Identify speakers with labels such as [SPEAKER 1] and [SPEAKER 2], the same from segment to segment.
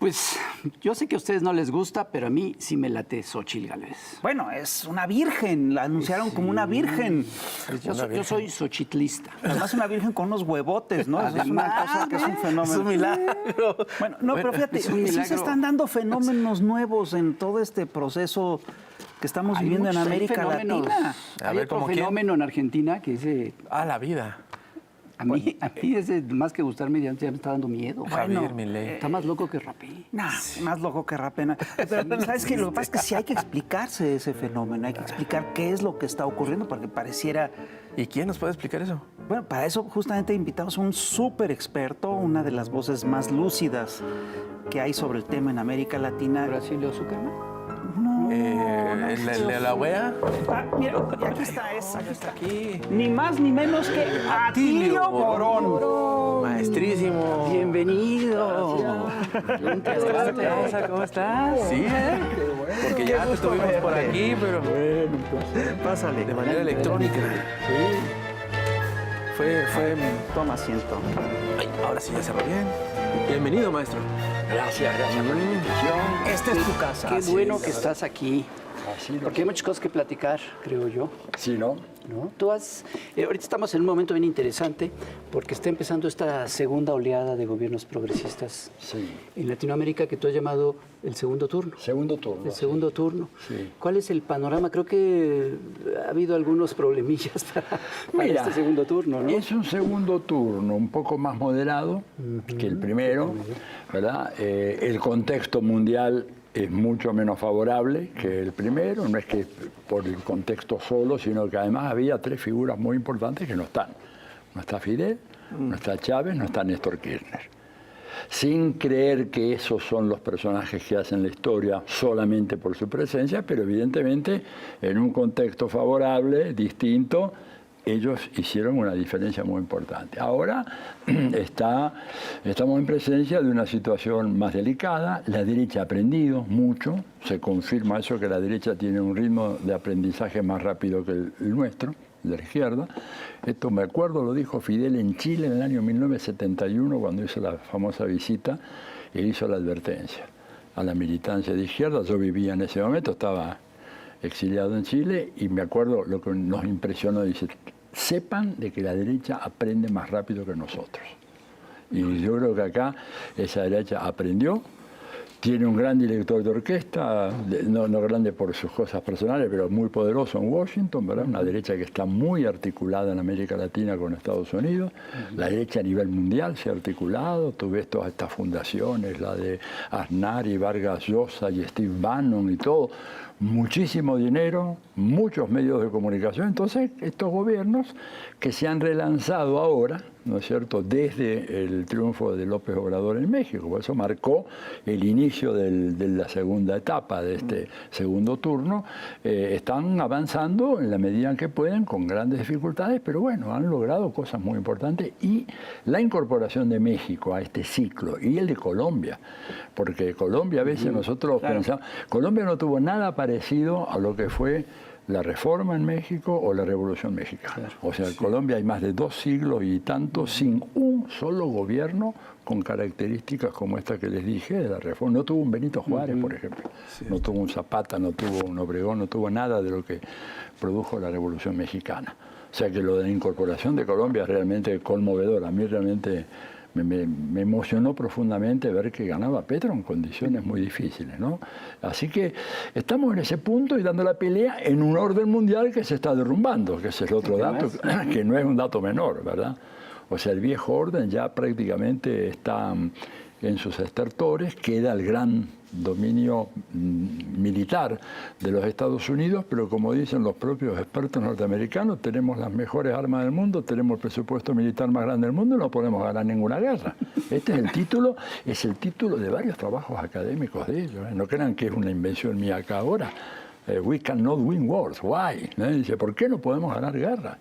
[SPEAKER 1] Pues yo sé que a ustedes no les gusta, pero a mí sí me late Xóchitl Gálvez.
[SPEAKER 2] Bueno, es una virgen, la anunciaron como una virgen.
[SPEAKER 1] Pues yo soy xochitlista.
[SPEAKER 2] Además una virgen con unos huevotes, ¿no? Eso es una
[SPEAKER 1] Además,
[SPEAKER 2] cosa que es un fenómeno.
[SPEAKER 3] Es un milagro.
[SPEAKER 2] Bueno, no, pero fíjate,
[SPEAKER 1] es un
[SPEAKER 2] sí
[SPEAKER 1] milagro.
[SPEAKER 2] se están dando fenómenos nuevos en todo este proceso que estamos
[SPEAKER 1] Hay
[SPEAKER 2] viviendo en
[SPEAKER 1] muchos, hay
[SPEAKER 2] América
[SPEAKER 1] fenómenos.
[SPEAKER 2] Latina.
[SPEAKER 3] A
[SPEAKER 1] Hay
[SPEAKER 3] ver,
[SPEAKER 1] otro
[SPEAKER 3] ¿cómo quién?
[SPEAKER 1] fenómeno en Argentina que dice,
[SPEAKER 3] Ah, la vida.
[SPEAKER 1] a mí ese, más que gustarme, ya me está dando miedo.
[SPEAKER 3] Javier Milei.
[SPEAKER 1] Está más loco que Rappi.
[SPEAKER 2] Nah, más loco que rapena. Pero, ¿sabes qué? Lo que pasa es que sí hay que explicarse ese fenómeno, hay que explicar qué es lo que está ocurriendo, porque pareciera...
[SPEAKER 3] ¿Y quién nos puede explicar eso?
[SPEAKER 2] Bueno, para eso justamente invitamos a un súper experto, una de las voces más lúcidas que hay sobre el tema en América Latina.
[SPEAKER 1] Brasilio Zuckerman.
[SPEAKER 3] ¿El de la wea?
[SPEAKER 2] Ah, mira, y aquí está, aquí está.
[SPEAKER 3] Aquí.
[SPEAKER 2] Ni más ni menos que Atilio Borón.
[SPEAKER 3] Maestrísimo.
[SPEAKER 1] Bienvenido.
[SPEAKER 3] ¿Cómo estás? Sí, ¿eh? Porque ya te estuvimos por aquí, pero
[SPEAKER 2] Pásale.
[SPEAKER 3] de manera electrónica. Fue...
[SPEAKER 2] Toma asiento.
[SPEAKER 3] Ay, ahora sí ya se va bien. Bienvenido, maestro.
[SPEAKER 1] Gracias por la invitación.
[SPEAKER 2] Esta es tu casa.
[SPEAKER 1] Qué bueno que estás aquí. Porque hay muchas cosas que platicar, creo yo.
[SPEAKER 4] Sí, ¿no?
[SPEAKER 1] ¿No? Ahorita estamos en un momento bien interesante porque está empezando esta segunda oleada de gobiernos progresistas
[SPEAKER 4] Sí.
[SPEAKER 1] en Latinoamérica que tú has llamado el segundo turno.
[SPEAKER 4] Segundo turno.
[SPEAKER 1] El segundo turno.
[SPEAKER 4] Sí.
[SPEAKER 1] ¿Cuál es el panorama? Creo que ha habido algunos problemillas para
[SPEAKER 4] Mira,
[SPEAKER 1] este segundo turno, ¿no?
[SPEAKER 4] Es un segundo turno un poco más moderado que el primero, ¿verdad? El contexto mundial es mucho menos favorable que el primero, no es que por el contexto solo, sino que además había tres figuras muy importantes que no están. No está Fidel, no está Chávez, no está Néstor Kirchner. Sin creer que esos son los personajes que hacen la historia solamente por su presencia, pero evidentemente en un contexto favorable, distinto, ellos hicieron una diferencia muy importante. Ahora estamos en presencia de una situación más delicada. La derecha ha aprendido mucho. Se confirma eso, que la derecha tiene un ritmo de aprendizaje más rápido que el nuestro, de la izquierda. Esto me acuerdo, lo dijo Fidel en Chile en el año 1971, cuando hizo la famosa visita, él hizo la advertencia a la militancia de izquierda. Yo vivía en ese momento, estaba exiliado en Chile, y me acuerdo lo que nos impresionó, dice, sepan de que la derecha aprende más rápido que nosotros. Y yo creo que acá esa derecha aprendió, tiene un gran director de orquesta, no grande por sus cosas personales, pero muy poderoso en Washington, ¿verdad? Una derecha que está muy articulada en América Latina con Estados Unidos. La derecha a nivel mundial se ha articulado. Tú ves todas estas fundaciones, la de Aznar y Vargas Llosa y Steve Bannon y todo. Muchísimo dinero, muchos medios de comunicación. Entonces, estos gobiernos que se han relanzado ahora, ¿no es cierto?, desde el triunfo de López Obrador en México. Por eso marcó el inicio de la segunda etapa de este segundo turno. Están avanzando en la medida en que pueden, con grandes dificultades, pero bueno, han logrado cosas muy importantes. Y la incorporación de México a este ciclo, y el de Colombia, porque Colombia a veces nosotros pensamos, Colombia no tuvo nada parecido a lo que fue la reforma en México o la Revolución Mexicana. O sea, en Colombia hay más de 2 siglos y tanto sin un solo gobierno con características como esta que les dije de la reforma. No tuvo un Benito Juárez, por ejemplo. No tuvo un Zapata, no tuvo un Obregón, no tuvo nada de lo que produjo la Revolución Mexicana. O sea que lo de la incorporación de Colombia es realmente conmovedor. A mí realmente me emocionó profundamente ver que ganaba Petro en condiciones muy difíciles, ¿no? Así que estamos en ese punto y dando la pelea en un orden mundial que se está derrumbando, que ese es el otro dato, que no es un dato menor, ¿verdad? O sea, el viejo orden ya prácticamente está en sus estertores, queda el gran dominio militar de los Estados Unidos, pero como dicen los propios expertos norteamericanos, tenemos las mejores armas del mundo, tenemos el presupuesto militar más grande del mundo y no podemos ganar ninguna guerra. Este es el título de varios trabajos académicos de ellos. No crean que es una invención mía acá ahora. We cannot win wars. Why? Dice, ¿por qué no podemos ganar guerra?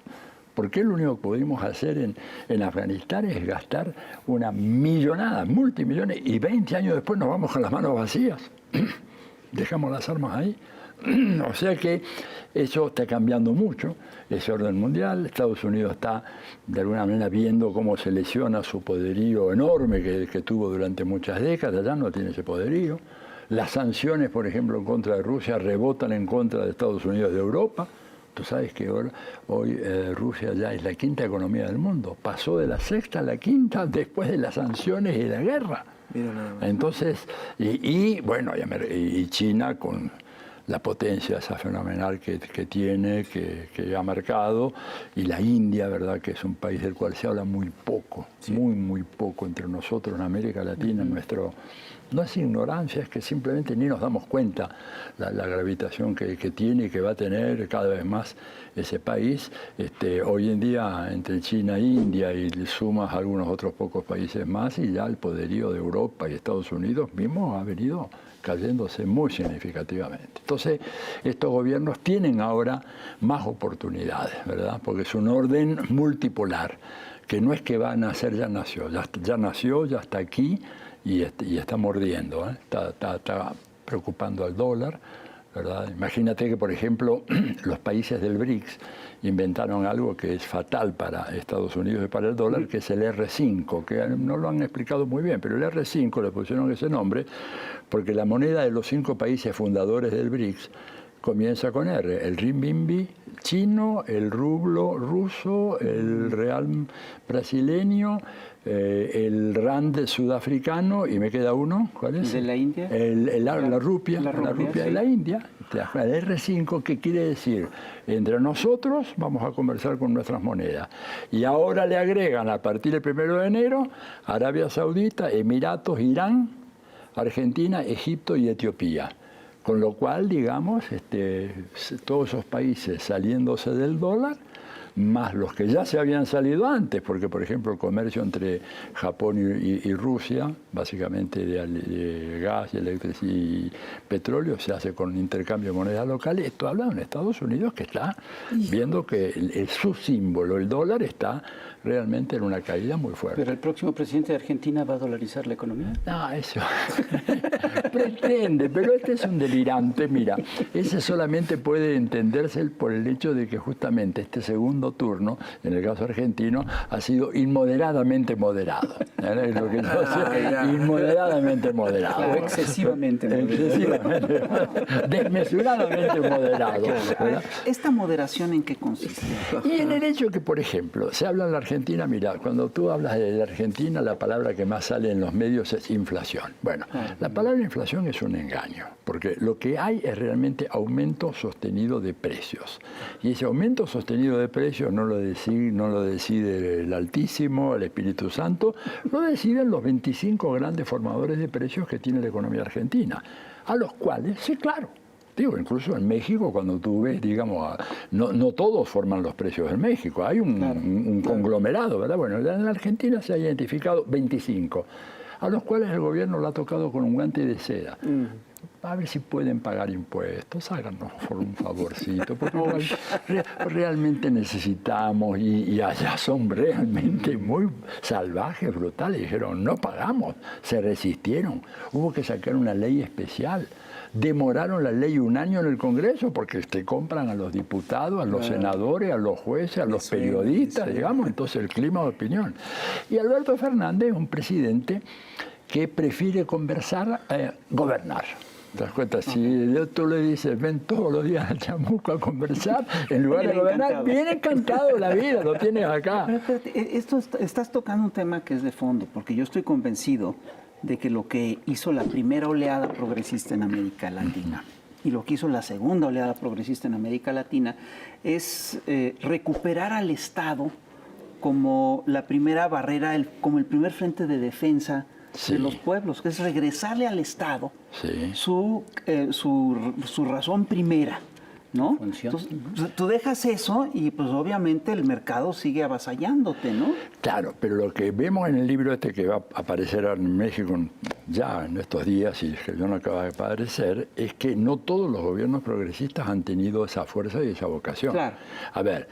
[SPEAKER 4] ¿Por qué lo único que pudimos hacer en Afganistán es gastar una millonada, multimillones, y 20 años después nos vamos con las manos vacías? Dejamos las armas ahí. O sea que eso está cambiando mucho, ese orden mundial. Estados Unidos está de alguna manera viendo cómo se lesiona su poderío enorme que tuvo durante muchas décadas, ya no tiene ese poderío. Las sanciones, por ejemplo, en contra de Rusia rebotan en contra de Estados Unidos y de Europa. Tú sabes que hoy Rusia ya es la quinta economía del mundo. Pasó de la sexta a la quinta después de las sanciones y la guerra. Entonces, bueno, y China con la potencia esa fenomenal que tiene, que ha marcado, y la India, ¿verdad?, que es un país del cual se habla muy poco, muy poco entre nosotros en América Latina, no es ignorancia, es que simplemente ni nos damos cuenta la gravitación que tiene y que va a tener cada vez más ese país. Hoy en día, entre China e India, y le sumas algunos otros pocos países más, y ya el poderío de Europa y Estados Unidos mismo ha venido cayéndose muy significativamente. Entonces, estos gobiernos tienen ahora más oportunidades, ¿verdad? Porque es un orden multipolar, que no es que va a nacer, ya nació, ya está aquí, y está mordiendo, ¿eh? Está preocupando al dólar, ¿verdad? Imagínate que, por ejemplo, los países del BRICS inventaron algo que es fatal para Estados Unidos y para el dólar, que es el R5, que no lo han explicado muy bien, pero el R5 le pusieron ese nombre porque la moneda de los 5 países fundadores del BRICS comienza con R: el renminbi chino, el rublo ruso, el real brasileño, el rand sudafricano, y me queda uno, ¿cuál es?
[SPEAKER 2] ¿De la India?
[SPEAKER 4] La rupia de la India. El R5, ¿qué quiere decir? Entre nosotros vamos a conversar con nuestras monedas. Y ahora le agregan, a partir del 1 de enero, Arabia Saudita, Emiratos, Irán, Argentina, Egipto y Etiopía. Con lo cual, digamos, todos esos países saliéndose del dólar, más los que ya se habían salido antes, porque, por ejemplo, el comercio entre Japón y Rusia, básicamente de gas y electricidad y petróleo, se hace con intercambio de monedas locales. Esto habla de un Estados Unidos que está viendo que su símbolo, el dólar, está realmente en una caída muy fuerte.
[SPEAKER 1] ¿Pero el próximo presidente de Argentina va a dolarizar la economía?
[SPEAKER 4] No, eso pretende, pero este es un delirante. Mira, ese solamente puede entenderse por el hecho de que justamente este segundo turno, en el caso argentino, ha sido inmoderadamente moderado. Es lo que yo sé, inmoderadamente moderado.
[SPEAKER 1] O excesivamente moderado.
[SPEAKER 4] Desmesuradamente moderado. ¿verdad?
[SPEAKER 2] ¿Esta moderación en qué consiste?
[SPEAKER 4] Y en el hecho que, por ejemplo, se habla en la Argentina, mira, cuando tú hablas de la Argentina, la palabra que más sale en los medios es inflación. Bueno, la palabra inflación es un engaño, porque lo que hay es realmente aumento sostenido de precios. Y ese aumento sostenido de precios no lo decide el Altísimo, el Espíritu Santo, lo deciden los 25 grandes formadores de precios que tiene la economía argentina, a los cuales, sí, claro, digo, incluso en México, cuando tú ves, digamos, no todos forman los precios en México, hay un conglomerado, ¿verdad? Bueno, en la Argentina se ha identificado 25, a los cuales el gobierno lo ha tocado con un guante de seda. A ver si pueden pagar impuestos, háganos por un favorcito, porque realmente necesitamos, y allá son realmente muy salvajes, brutales. Dijeron, no pagamos, se resistieron, hubo que sacar una ley especial. Demoraron la ley 1 año en el Congreso porque te compran a los diputados, a los senadores, a los jueces, a los periodistas, digamos, entonces el clima de opinión. Y Alberto Fernández es un presidente que prefiere gobernar. ¿Te das cuenta? Si tú le dices, ven todos los días al Chamuco a conversar, en lugar de gobernar, viene encantado la vida, lo tienes acá.
[SPEAKER 2] Estás tocando un tema que es de fondo, porque yo estoy convencido de que lo que hizo la primera oleada progresista en América Latina y lo que hizo la segunda oleada progresista en América Latina es recuperar al Estado como la primera barrera, como el primer frente de defensa de los pueblos, que es regresarle al Estado su razón primera, ¿no? Entonces, tú dejas eso y pues obviamente el mercado sigue avasallándote, ¿no?
[SPEAKER 4] Claro, pero lo que vemos en el libro que va a aparecer en México ya en estos días, y que no acaba de aparecer, es que no todos los gobiernos progresistas han tenido esa fuerza y esa vocación.
[SPEAKER 2] Claro.
[SPEAKER 4] A ver,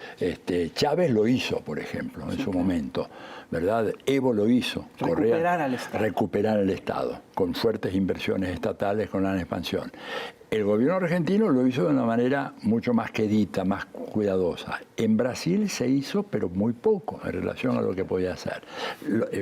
[SPEAKER 4] Chávez lo hizo, por ejemplo, en su momento, ¿verdad? Evo lo hizo.
[SPEAKER 2] Recuperar al Estado.
[SPEAKER 4] Recuperar el Estado, con fuertes inversiones estatales, con gran expansión. El gobierno argentino lo hizo de una manera mucho más quedita, más cuidadosa. En Brasil se hizo, pero muy poco en relación a lo que podía hacer.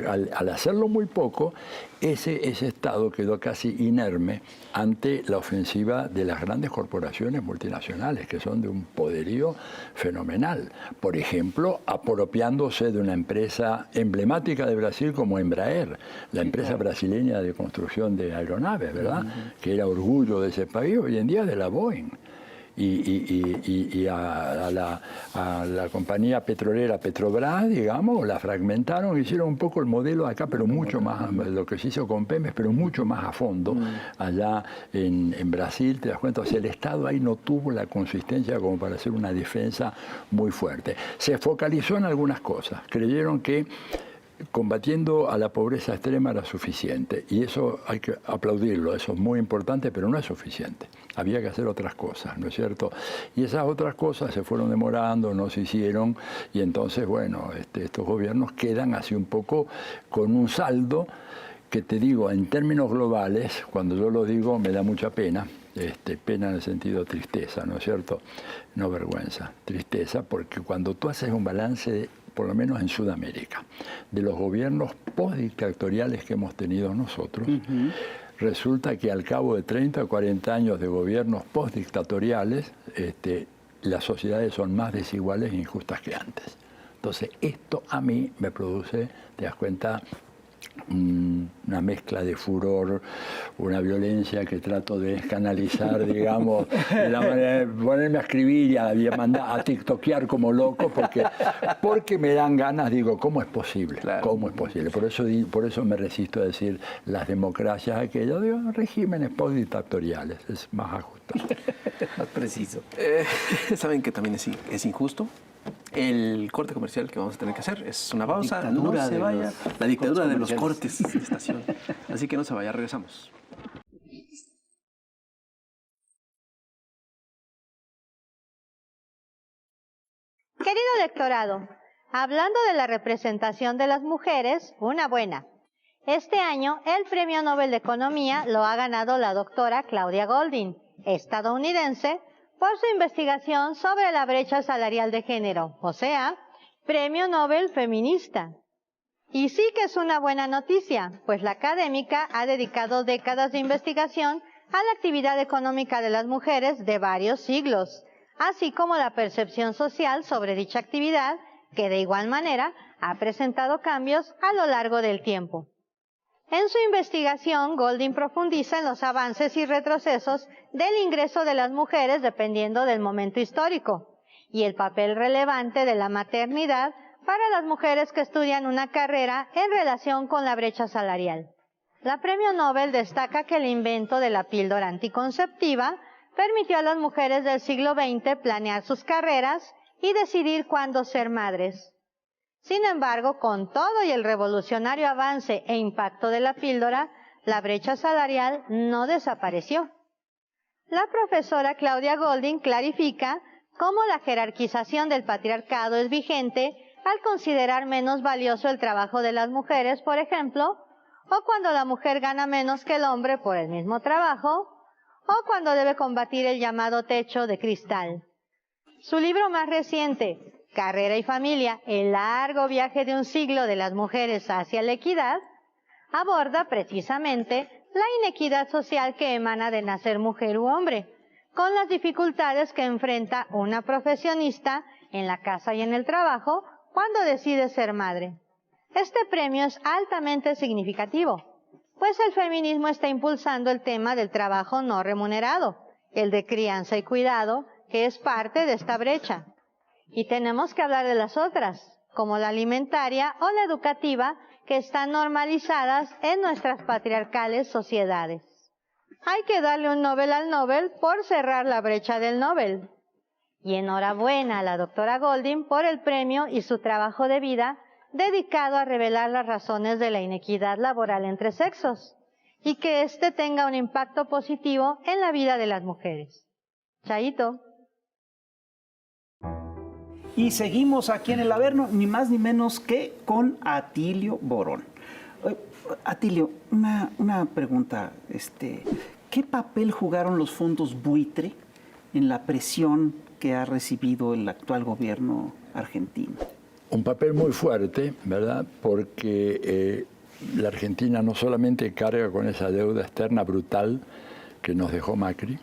[SPEAKER 4] Al hacerlo muy poco, ese Estado quedó casi inerme ante la ofensiva de las grandes corporaciones multinacionales, que son de un poderío fenomenal. Por ejemplo, apropiándose de una empresa emblemática de Brasil como Embraer, la empresa brasileña de construcción de aeronaves, ¿verdad? Que era orgullo de ese país, hoy en día de la Boeing. Y a la compañía petrolera Petrobras, digamos, la fragmentaron, hicieron un poco el modelo acá, pero mucho más, lo que se hizo con Pemex, pero mucho más a fondo, allá en Brasil, te das cuenta, o sea, el Estado ahí no tuvo la consistencia como para hacer una defensa muy fuerte. Se focalizó en algunas cosas, creyeron que combatiendo a la pobreza extrema era suficiente, y eso hay que aplaudirlo, eso es muy importante, pero no es suficiente. Había que hacer otras cosas, ¿no es cierto? Y esas otras cosas se fueron demorando, no se hicieron, y entonces, bueno, estos gobiernos quedan así un poco con un saldo que, te digo, en términos globales, cuando yo lo digo me da mucha pena, pena en el sentido de tristeza, ¿no es cierto? No vergüenza, tristeza, porque cuando tú haces un balance, por lo menos en Sudamérica, de los gobiernos postdictatoriales que hemos tenido nosotros, resulta que al cabo de 30 o 40 años de gobiernos postdictatoriales, las sociedades son más desiguales e injustas que antes. Entonces, esto a mí me produce, te das cuenta, una mezcla de furor, una violencia que trato de canalizar, digamos, de la manera de ponerme a escribir y a tiktokear como loco, porque me dan ganas, digo, ¿cómo es posible?
[SPEAKER 3] Claro.
[SPEAKER 4] ¿Cómo es posible? Por eso me resisto a decir las democracias aquellas, digo, regímenes postdictatoriales, es más ajustado.
[SPEAKER 3] Más preciso. Saben que también es injusto. El corte comercial que vamos a tener que hacer es una pausa, no se vaya. La dictadura de los cortes de estación. Así que no se vaya, regresamos.
[SPEAKER 5] Querido lectorado, hablando de la representación de las mujeres, una buena. Este año el Premio Nobel de Economía lo ha ganado la doctora Claudia Goldin, estadounidense, por su investigación sobre la brecha salarial de género, o sea, Premio Nobel Feminista. Y sí que es una buena noticia, pues la académica ha dedicado décadas de investigación a la actividad económica de las mujeres de varios siglos, así como la percepción social sobre dicha actividad, que de igual manera ha presentado cambios a lo largo del tiempo. En su investigación, Goldin profundiza en los avances y retrocesos del ingreso de las mujeres dependiendo del momento histórico y el papel relevante de la maternidad para las mujeres que estudian una carrera en relación con la brecha salarial. La Premio Nobel destaca que el invento de la píldora anticonceptiva permitió a las mujeres del siglo XX planear sus carreras y decidir cuándo ser madres. Sin embargo, con todo y el revolucionario avance e impacto de la píldora, la brecha salarial no desapareció. La profesora Claudia Goldin clarifica cómo la jerarquización del patriarcado es vigente al considerar menos valioso el trabajo de las mujeres, por ejemplo, o cuando la mujer gana menos que el hombre por el mismo trabajo, o cuando debe combatir el llamado techo de cristal. Su libro más reciente, Carrera y Familia, el largo viaje de un siglo de las mujeres hacia la equidad, aborda precisamente la inequidad social que emana de nacer mujer u hombre, con las dificultades que enfrenta una profesionista en la casa y en el trabajo cuando decide ser madre. Este premio es altamente significativo, pues el feminismo está impulsando el tema del trabajo no remunerado, el de crianza y cuidado, que es parte de esta brecha. Y tenemos que hablar de las otras, como la alimentaria o la educativa, que están normalizadas en nuestras patriarcales sociedades. Hay que darle un Nobel al Nobel por cerrar la brecha del Nobel. Y enhorabuena a la doctora Goldin por el premio y su trabajo de vida dedicado a revelar las razones de la inequidad laboral entre sexos, y que éste tenga un impacto positivo en la vida de las mujeres. Chaito.
[SPEAKER 2] Y seguimos aquí en el Averno, ni más ni menos que con Atilio Borón. Atilio, una pregunta. ¿Qué papel jugaron los fondos buitre en la presión que ha recibido el actual gobierno argentino?
[SPEAKER 4] Un papel muy fuerte, ¿verdad? Porque la Argentina no solamente carga con esa deuda externa brutal que nos dejó Macri.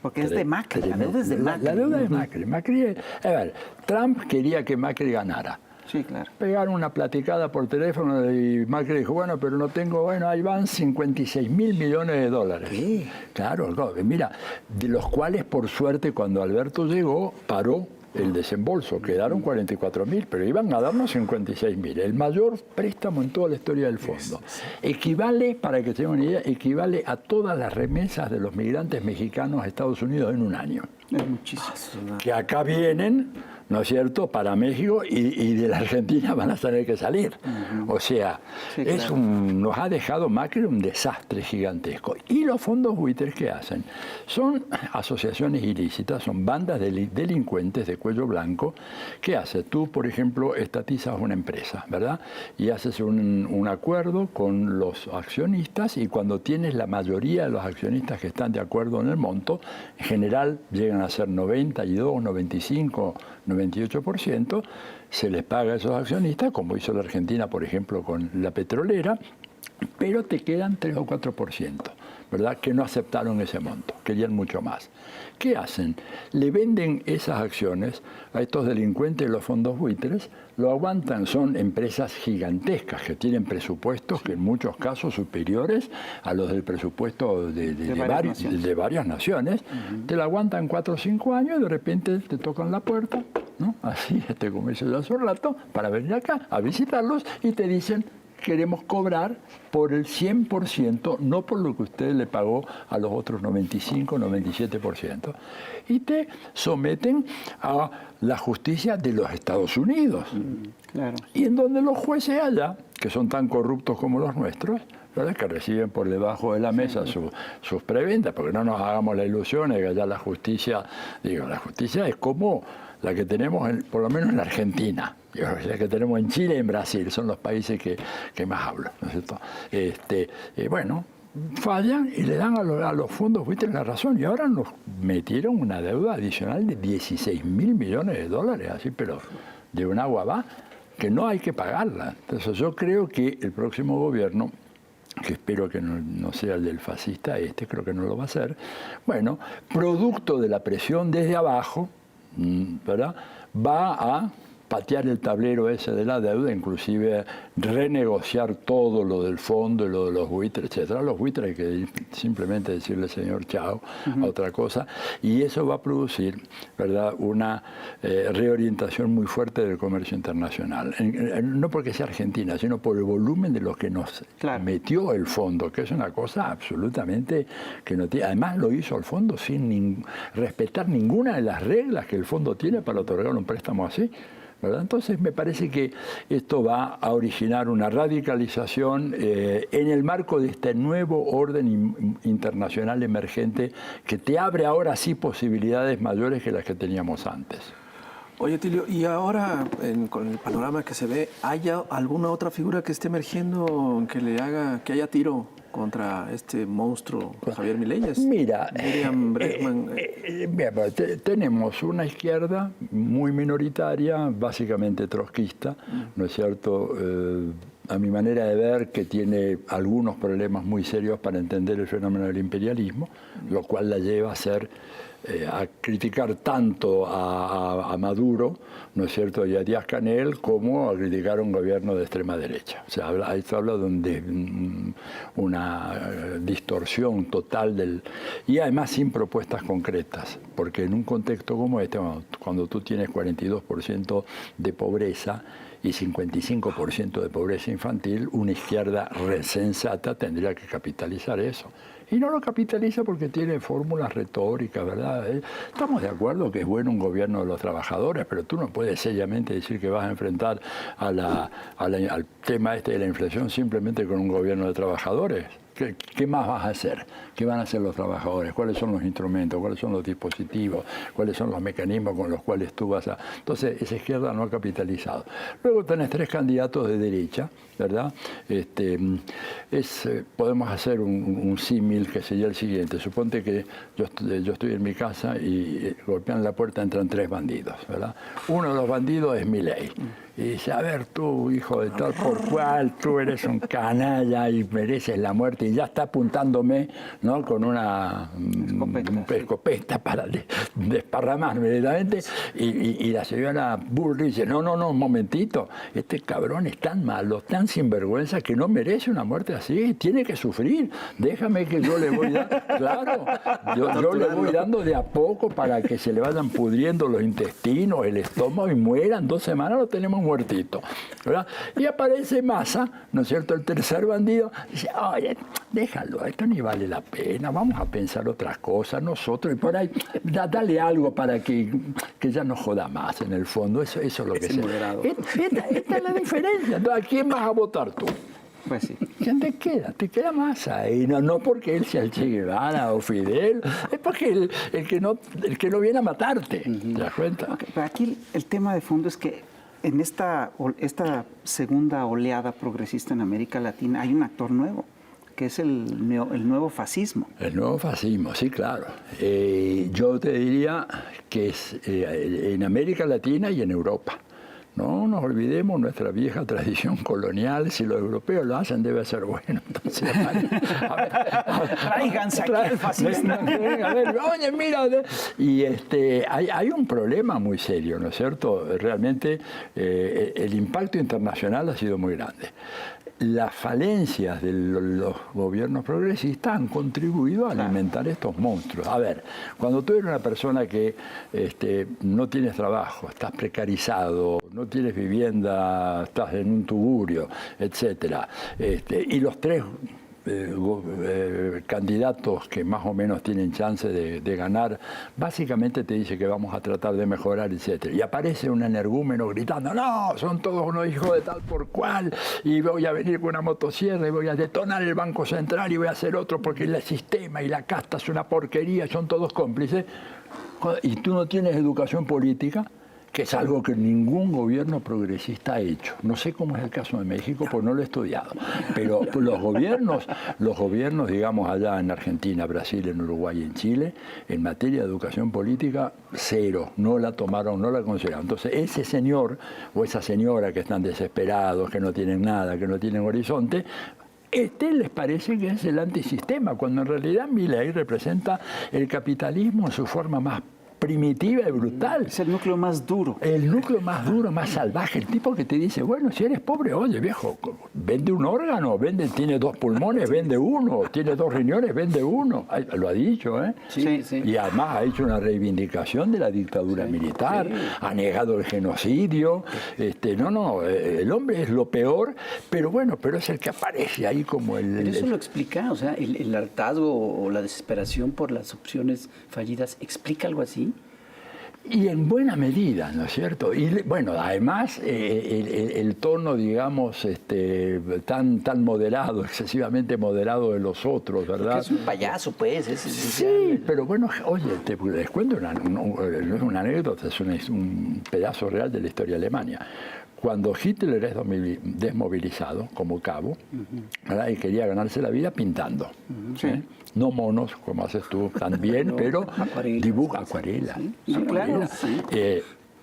[SPEAKER 2] Porque es de Macri, la deuda es de Macri.
[SPEAKER 4] La deuda es de Macri. A ver, Trump quería que Macri ganara.
[SPEAKER 2] Sí, claro.
[SPEAKER 4] Pegaron una platicada por teléfono y Macri dijo, bueno, pero no tengo, bueno, ahí van 56.000 millones de dólares.
[SPEAKER 2] ¿Qué?
[SPEAKER 4] Claro, mira, de los cuales por suerte cuando Alberto llegó paró el desembolso, quedaron 44.000, pero iban a darnos 56.000. El mayor préstamo en toda la historia del fondo. Equivale, para que tengan una idea, equivale a todas las remesas de los migrantes mexicanos a Estados Unidos en un año.
[SPEAKER 2] Es muchísimo.
[SPEAKER 4] Que acá vienen, ¿no es cierto?, para México y de la Argentina van a tener que salir. O sea,
[SPEAKER 2] Sí,
[SPEAKER 4] es
[SPEAKER 2] claro.
[SPEAKER 4] nos ha dejado Macri un desastre gigantesco. Y los fondos buitres que hacen son asociaciones ilícitas, son bandas de delincuentes de cuello blanco. ¿Qué haces? Tú, por ejemplo, estatizas una empresa, ¿verdad? Y haces un acuerdo con los accionistas y cuando tienes la mayoría de los accionistas que están de acuerdo en el monto, en general llegan a ser 92, 95, 98%, se les paga a esos accionistas, como hizo la Argentina, por ejemplo, con la petrolera, pero te quedan 3 o 4%, ¿verdad? Que no aceptaron ese monto, querían mucho más. ¿Qué hacen? Le venden esas acciones a estos delincuentes de los fondos buitres, lo aguantan, son empresas gigantescas que tienen presupuestos que en muchos casos superiores a los del presupuesto de varias naciones, te la aguantan 4 o 5 años y de repente te tocan la puerta, ¿no? Así, como hice yo hace un rato, para venir acá a visitarlos y te dicen, queremos cobrar por el 100%, no por lo que usted le pagó a los otros 95, 97%. Y te someten a la justicia de los Estados Unidos.
[SPEAKER 2] Claro.
[SPEAKER 4] Y en donde los jueces allá, que son tan corruptos como los nuestros, ¿verdad?, que reciben por debajo de la mesa sus prebendas, porque no nos hagamos la ilusión de que allá la justicia, la justicia es como la que tenemos, por lo menos en la Argentina, la que tenemos en Chile y en Brasil, son los países que más hablo, ¿no es cierto? Bueno, fallan y le dan a los fondos buitres la razón, y ahora nos metieron una deuda adicional de 16.000 millones de dólares, así, pero de un agua va, que no hay que pagarla. Entonces yo creo que el próximo gobierno, que espero que no sea el del fascista creo que no lo va a hacer, bueno, producto de la presión desde abajo, ¿verdad?, va a patear el tablero ese de la deuda, inclusive renegociar todo lo del fondo y lo de los buitres, etcétera. Los buitres hay que simplemente decirle, señor, chao, a otra cosa, y eso va a producir, ¿verdad?, una reorientación muy fuerte del comercio internacional. No porque sea Argentina, sino por el volumen de lo que nos metió el fondo, que es una cosa absolutamente que no tiene. Además lo hizo el fondo sin respetar ninguna de las reglas que el fondo tiene para otorgar un préstamo así, ¿verdad? Entonces me parece que esto va a originar una radicalización en el marco de este nuevo orden internacional emergente que te abre ahora sí posibilidades mayores que las que teníamos antes.
[SPEAKER 3] Oye, Tilio, y ahora, con el panorama que se ve, ¿hay alguna otra figura que esté emergiendo que haya tiro contra este monstruo Javier Milei?
[SPEAKER 4] Mira,
[SPEAKER 3] Miriam Bregman.
[SPEAKER 4] Tenemos una izquierda muy minoritaria, básicamente trotskista, ¿no es cierto? A mi manera de ver, que tiene algunos problemas muy serios para entender el fenómeno del imperialismo, lo cual la lleva a criticar tanto a Maduro, ¿no es cierto?, y a Díaz-Canel, como a criticar a un gobierno de extrema derecha. O sea, esto habla de una distorsión total y además sin propuestas concretas, porque en un contexto como este, cuando tú tienes 42% de pobreza y 55% de pobreza infantil, una izquierda sensata tendría que capitalizar eso. Y no lo capitaliza porque tiene fórmulas retóricas, ¿verdad? Estamos de acuerdo que es bueno un gobierno de los trabajadores, pero tú no puedes seriamente decir que vas a enfrentar al tema de la inflación simplemente con un gobierno de trabajadores, ¿qué más vas a hacer? ¿Qué van a hacer los trabajadores? ¿Cuáles son los instrumentos? ¿Cuáles son los dispositivos? ¿Cuáles son los mecanismos con los cuales tú vas a...? Entonces, esa izquierda no ha capitalizado. Luego tenés 3 candidatos de derecha, ¿verdad? Podemos hacer un símil que sería el siguiente. Suponte que yo estoy en mi casa y golpean la puerta, entran 3 bandidos, ¿verdad? Uno de los bandidos es Milei. Y dice, a ver tú, hijo de tal por cual, tú eres un canalla y mereces la muerte. Y ya está apuntándome, ¿no?, con una escopeta para desparramarme directamente. Y la señora Bullrich dice, no, un momentito, este cabrón es tan malo, tan sinvergüenza, que no merece una muerte así, tiene que sufrir. Déjame que yo le voy dando, claro, yo le voy dando de a poco para que se le vayan pudriendo los intestinos, el estómago y mueran. 2 semanas lo tenemos muertito, ¿verdad? Y aparece Massa, ¿no es cierto?, el tercer bandido, dice, oye, déjalo, esto ni vale la pena, vamos a pensar otras cosas nosotros, y por ahí, dale algo para que ya no joda más, en el fondo, eso es lo que se... Esta es la diferencia. Entonces, ¿a quién vas a votar tú?
[SPEAKER 2] Pues sí.
[SPEAKER 4] ¿Quién te queda? Te queda Massa. Y no porque él sea el Che Guevara o Fidel, es porque el que no viene a matarte. ¿Te das cuenta?
[SPEAKER 2] Okay, pero aquí el tema de fondo es que en esta segunda oleada progresista en América Latina hay un actor nuevo, que es el nuevo fascismo.
[SPEAKER 4] El nuevo fascismo, sí, claro. Yo te diría que es en América Latina y en Europa. No nos olvidemos nuestra vieja tradición colonial. Si los europeos lo hacen, debe ser bueno. Entonces,
[SPEAKER 2] tráiganse aquí al fascista.
[SPEAKER 4] A ver, oye, mira. Y hay un problema muy serio, ¿no es cierto? Realmente el impacto internacional ha sido muy grande. Las falencias de los gobiernos progresistas han contribuido a alimentar estos monstruos. A ver, cuando tú eres una persona que no tienes trabajo, estás precarizado, no tienes vivienda, estás en un tugurio, etcétera, y los 3 candidatos que más o menos tienen chance de ganar, básicamente te dice que vamos a tratar de mejorar, etcétera. Y aparece un energúmeno gritando, no, son todos unos hijos de tal por cual, y voy a venir con una motosierra y voy a detonar el Banco Central y voy a hacer otro porque el sistema y la casta es una porquería, son todos cómplices. Y tú no tienes educación política, que es algo que ningún gobierno progresista ha hecho. No sé cómo es el caso de México, porque no lo he estudiado. Pero los gobiernos, digamos, allá en Argentina, Brasil, en Uruguay y en Chile, en materia de educación política, 0. No la tomaron, no la consideraron. Entonces, ese señor o esa señora que están desesperados, que no tienen nada, que no tienen horizonte, les parece que es el antisistema, cuando en realidad Milei representa el capitalismo en su forma más primitiva y brutal.
[SPEAKER 2] Es el núcleo más duro.
[SPEAKER 4] El núcleo más duro, más salvaje. El tipo que te dice, bueno, si eres pobre, oye, viejo, vende un órgano, tiene 2 pulmones, vende 1, tiene 2 riñones, vende 1. Lo ha dicho, ¿eh?
[SPEAKER 2] Sí, sí.
[SPEAKER 4] Y además ha hecho una reivindicación de la dictadura militar, ha negado el genocidio. El hombre es lo peor, pero bueno, pero es el que aparece ahí como el...
[SPEAKER 1] Pero eso lo explica, o sea, el hartazgo o la desesperación por las opciones fallidas, ¿explica algo así?
[SPEAKER 4] Y en buena medida, ¿no es cierto? Y bueno, además el tono, digamos, tan moderado, excesivamente moderado de los otros, ¿verdad?
[SPEAKER 1] Es un payaso, pues.
[SPEAKER 4] Sí, pero bueno, oye, les cuento no es una anécdota, es un pedazo real de la historia de Alemania. Cuando Hitler es desmovilizado como cabo, ¿verdad?, y quería ganarse la vida pintando. ¿Sí? No monos, como haces tú también, pero dibuja acuarelas.
[SPEAKER 2] Sí, claro.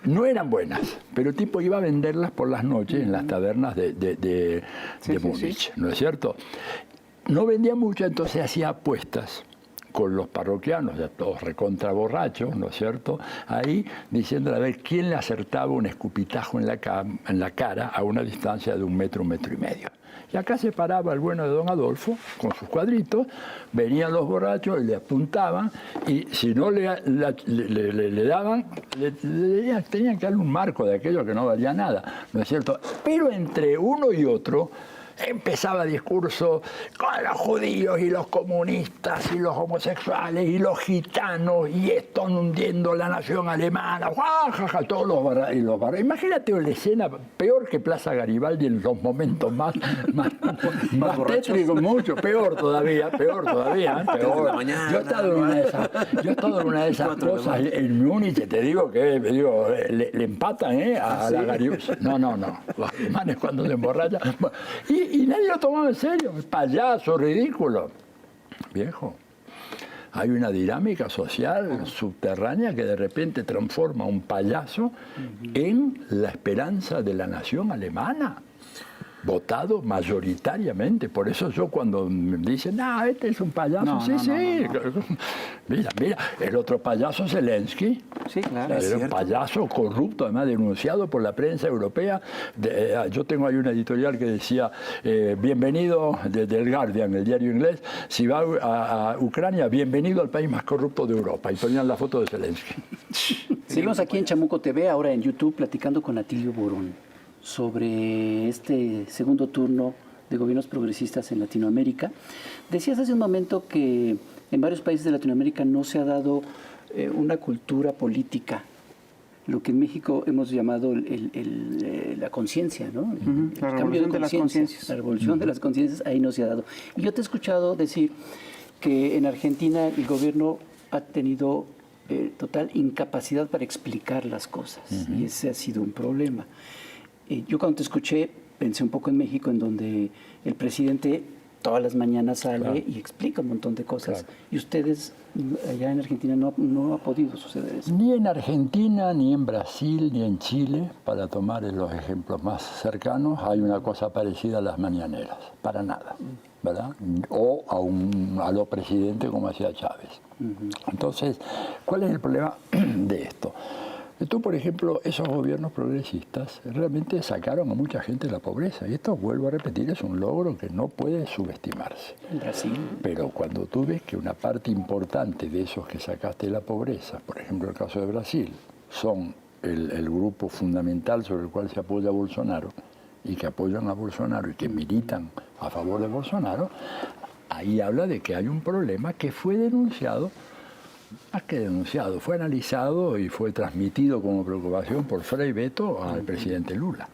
[SPEAKER 4] No eran buenas, pero el tipo iba a venderlas por las noches en las tabernas de Múnich, ¿no es cierto? No vendía mucho, entonces hacía apuestas con los parroquianos, ya todos recontra borrachos, ¿no es cierto?, ahí diciéndole a ver quién le acertaba un escupitajo en la cara a una distancia de 1 metro, 1,5 metros. Y acá se paraba el bueno de don Adolfo con sus cuadritos, venían los borrachos y le apuntaban, y si no le daban, tenían que darle un marco de aquello que no valía nada, ¿no es cierto? Pero entre uno y otro empezaba discurso con los judíos y los comunistas y los homosexuales y los gitanos y están hundiendo la nación alemana, jajaja, todos los barras. Imagínate la escena peor que Plaza Garibaldi en los momentos más tétricos, mucho peor todavía, peor. Yo he estado en una de esas cosas en Múnich, te digo que le empatan a la Garibaldi. No, los alemanes cuando se emborrachan. Y nadie lo tomaba en serio, payaso, ridículo. Viejo, hay una dinámica social subterránea que de repente transforma a un payaso en la esperanza de la nación alemana, votado mayoritariamente. Por eso yo cuando me dicen, este es un payaso, sí. Mira, el otro payaso, Zelensky.
[SPEAKER 2] Sí, claro.
[SPEAKER 4] Era un payaso corrupto, además denunciado por la prensa europea. Yo tengo ahí una editorial que decía, bienvenido, del Guardian, el diario inglés, si va a Ucrania, bienvenido al país más corrupto de Europa. Y ponían la foto de Zelensky.
[SPEAKER 1] Seguimos aquí en Chamuco TV, ahora en YouTube, platicando con Atilio Borón sobre este segundo turno de gobiernos progresistas en Latinoamérica. Decías hace un momento que en varios países de Latinoamérica no se ha dado una cultura política, lo que en México hemos llamado la conciencia, ¿no?
[SPEAKER 2] La revolución de las conciencias.
[SPEAKER 1] La revolución de las conciencias, ahí no se ha dado. Y yo te he escuchado decir que en Argentina el gobierno ha tenido total incapacidad para explicar las cosas, y ese ha sido un problema. Yo cuando te escuché pensé un poco en México, en donde el presidente todas las mañanas sale y explica un montón de cosas. Y ustedes allá en Argentina no ha podido suceder eso.
[SPEAKER 4] Ni en Argentina, ni en Brasil, ni en Chile, para tomar los ejemplos más cercanos, hay una cosa parecida a las mañaneras, para nada, ¿verdad? O a los presidentes como hacía Chávez. Entonces, ¿cuál es el problema de esto? Tú, por ejemplo, esos gobiernos progresistas realmente sacaron a mucha gente de la pobreza. Y esto, vuelvo a repetir, es un logro que no puede subestimarse.
[SPEAKER 1] En Brasil.
[SPEAKER 4] Pero cuando tú ves que una parte importante de esos que sacaste de la pobreza, por ejemplo el caso de Brasil, son el grupo fundamental sobre el cual se apoya a Bolsonaro, y que apoyan a Bolsonaro y que militan a favor de Bolsonaro, ahí habla de que hay un problema que fue denunciado. Más que denunciado, fue analizado y fue transmitido como preocupación por Frei Beto al presidente Lula.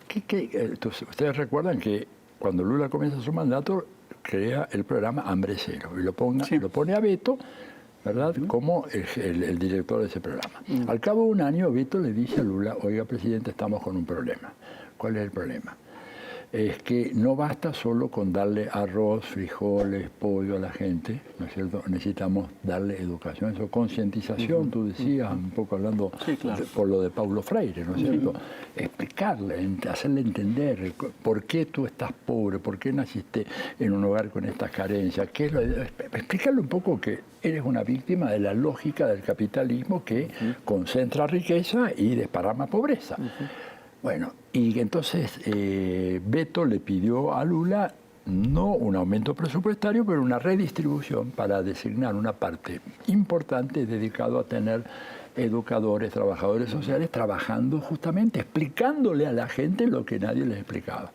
[SPEAKER 4] Entonces, ustedes recuerdan que cuando Lula comienza su mandato, crea el programa Hambre Cero y lo pone a Beto, ¿verdad?, como el director de ese programa. Al cabo de un año, Beto le dice a Lula, oiga, presidente, estamos con un problema. ¿Cuál es el problema? Es que no basta solo con darle arroz, frijoles, pollo a la gente, ¿no es cierto? Necesitamos darle educación, eso, concientización, tú decías, un poco hablando por lo de Paulo Freire, ¿no es cierto? Explicarle, hacerle entender por qué tú estás pobre, por qué naciste en un hogar con estas carencias, explicarle un poco que eres una víctima de la lógica del capitalismo que concentra riqueza y desparrama pobreza. Bueno, y entonces Beto le pidió a Lula no un aumento presupuestario, pero una redistribución para designar una parte importante dedicado a tener educadores, trabajadores sociales, trabajando justamente, explicándole a la gente lo que nadie les explicaba.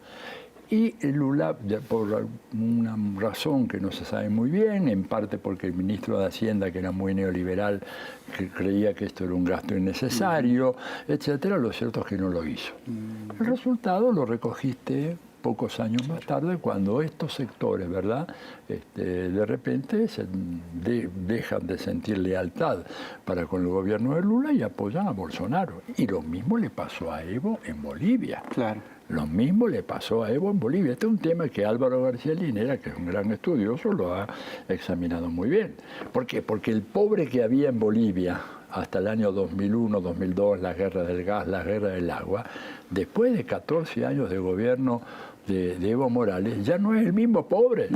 [SPEAKER 4] Y Lula, por una razón que no se sabe muy bien, en parte porque el ministro de Hacienda, que era muy neoliberal, que creía que esto era un gasto innecesario, etcétera, lo cierto es que no lo hizo. El resultado lo recogiste pocos años más tarde, cuando estos sectores, ¿verdad?, de repente dejan de sentir lealtad para con el gobierno de Lula y apoyan a Bolsonaro. Y lo mismo le pasó a Evo en Bolivia.
[SPEAKER 2] Claro.
[SPEAKER 4] Lo mismo le pasó a Evo en Bolivia. Este es un tema que Álvaro García Linera, que es un gran estudioso, lo ha examinado muy bien. ¿Por qué? Porque el pobre que había en Bolivia hasta el año 2001, 2002, la guerra del gas, la guerra del agua, después de 14 años de gobierno de Evo Morales, ya no es el mismo pobre,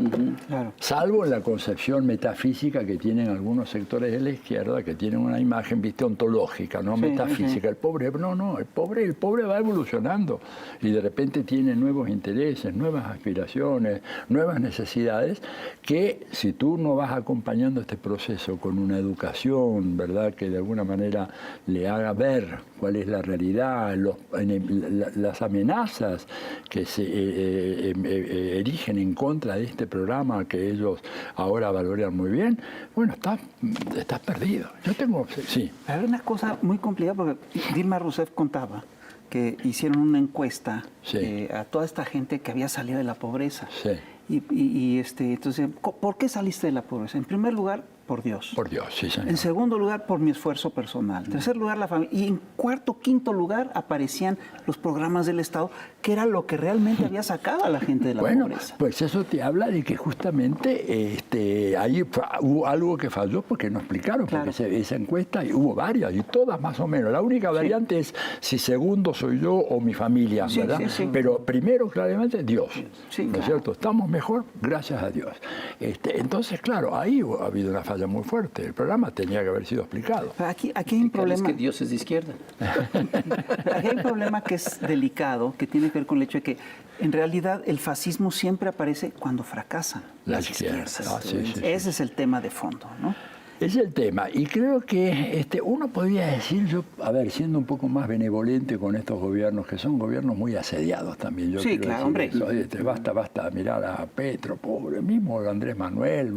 [SPEAKER 2] claro,
[SPEAKER 4] salvo en la concepción metafísica que tienen algunos sectores de la izquierda, que tienen una imagen, viste, ontológica, no metafísica. El pobre, no, el pobre va evolucionando y de repente tiene nuevos intereses, nuevas aspiraciones, nuevas necesidades, que si tú no vas acompañando este proceso con una educación, ¿verdad?, que de alguna manera le haga ver cuál es la realidad, las amenazas que se erigen en contra de este programa que ellos ahora valoran muy bien, bueno, estás perdido. Yo tengo, sí.
[SPEAKER 2] Hay una cosa muy complicada porque Dilma Rousseff contaba que hicieron una encuesta a toda esta gente que había salido de la pobreza.
[SPEAKER 4] Sí.
[SPEAKER 2] Entonces, ¿por qué saliste de la pobreza? En primer lugar, por Dios.
[SPEAKER 4] Por Dios, sí, señor.
[SPEAKER 2] En segundo lugar, por mi esfuerzo personal. En tercer lugar, la familia. Y en cuarto, quinto lugar, aparecían los programas del Estado, que era lo que realmente había sacado a la gente de la pobreza.
[SPEAKER 4] Pues eso te habla de que justamente ahí hubo algo que falló porque no explicaron, porque esa encuesta, y hubo varias, y todas más o menos. La única variante es si segundo soy yo o mi familia, ¿verdad? Sí. Pero primero, claramente, Dios. Sí, ¿no es cierto? Estamos mejor gracias a Dios. Entonces, claro, ahí ha habido una falla muy fuerte. El programa tenía que haber sido explicado.
[SPEAKER 2] Aquí hay un problema.
[SPEAKER 1] Es que Dios es de izquierda.
[SPEAKER 2] Aquí hay un problema que es delicado, que tiene que ver con el hecho de que en realidad el fascismo siempre aparece cuando fracasan las izquierdas. Ese es el tema de fondo, ¿no?
[SPEAKER 4] Es el tema, y creo que uno podría decir, yo, a ver, siendo un poco más benevolente con estos gobiernos, que son gobiernos muy asediados también. Yo
[SPEAKER 2] claro, hombre.
[SPEAKER 4] Eso, basta mirar a Petro, pobre, mismo Andrés Manuel,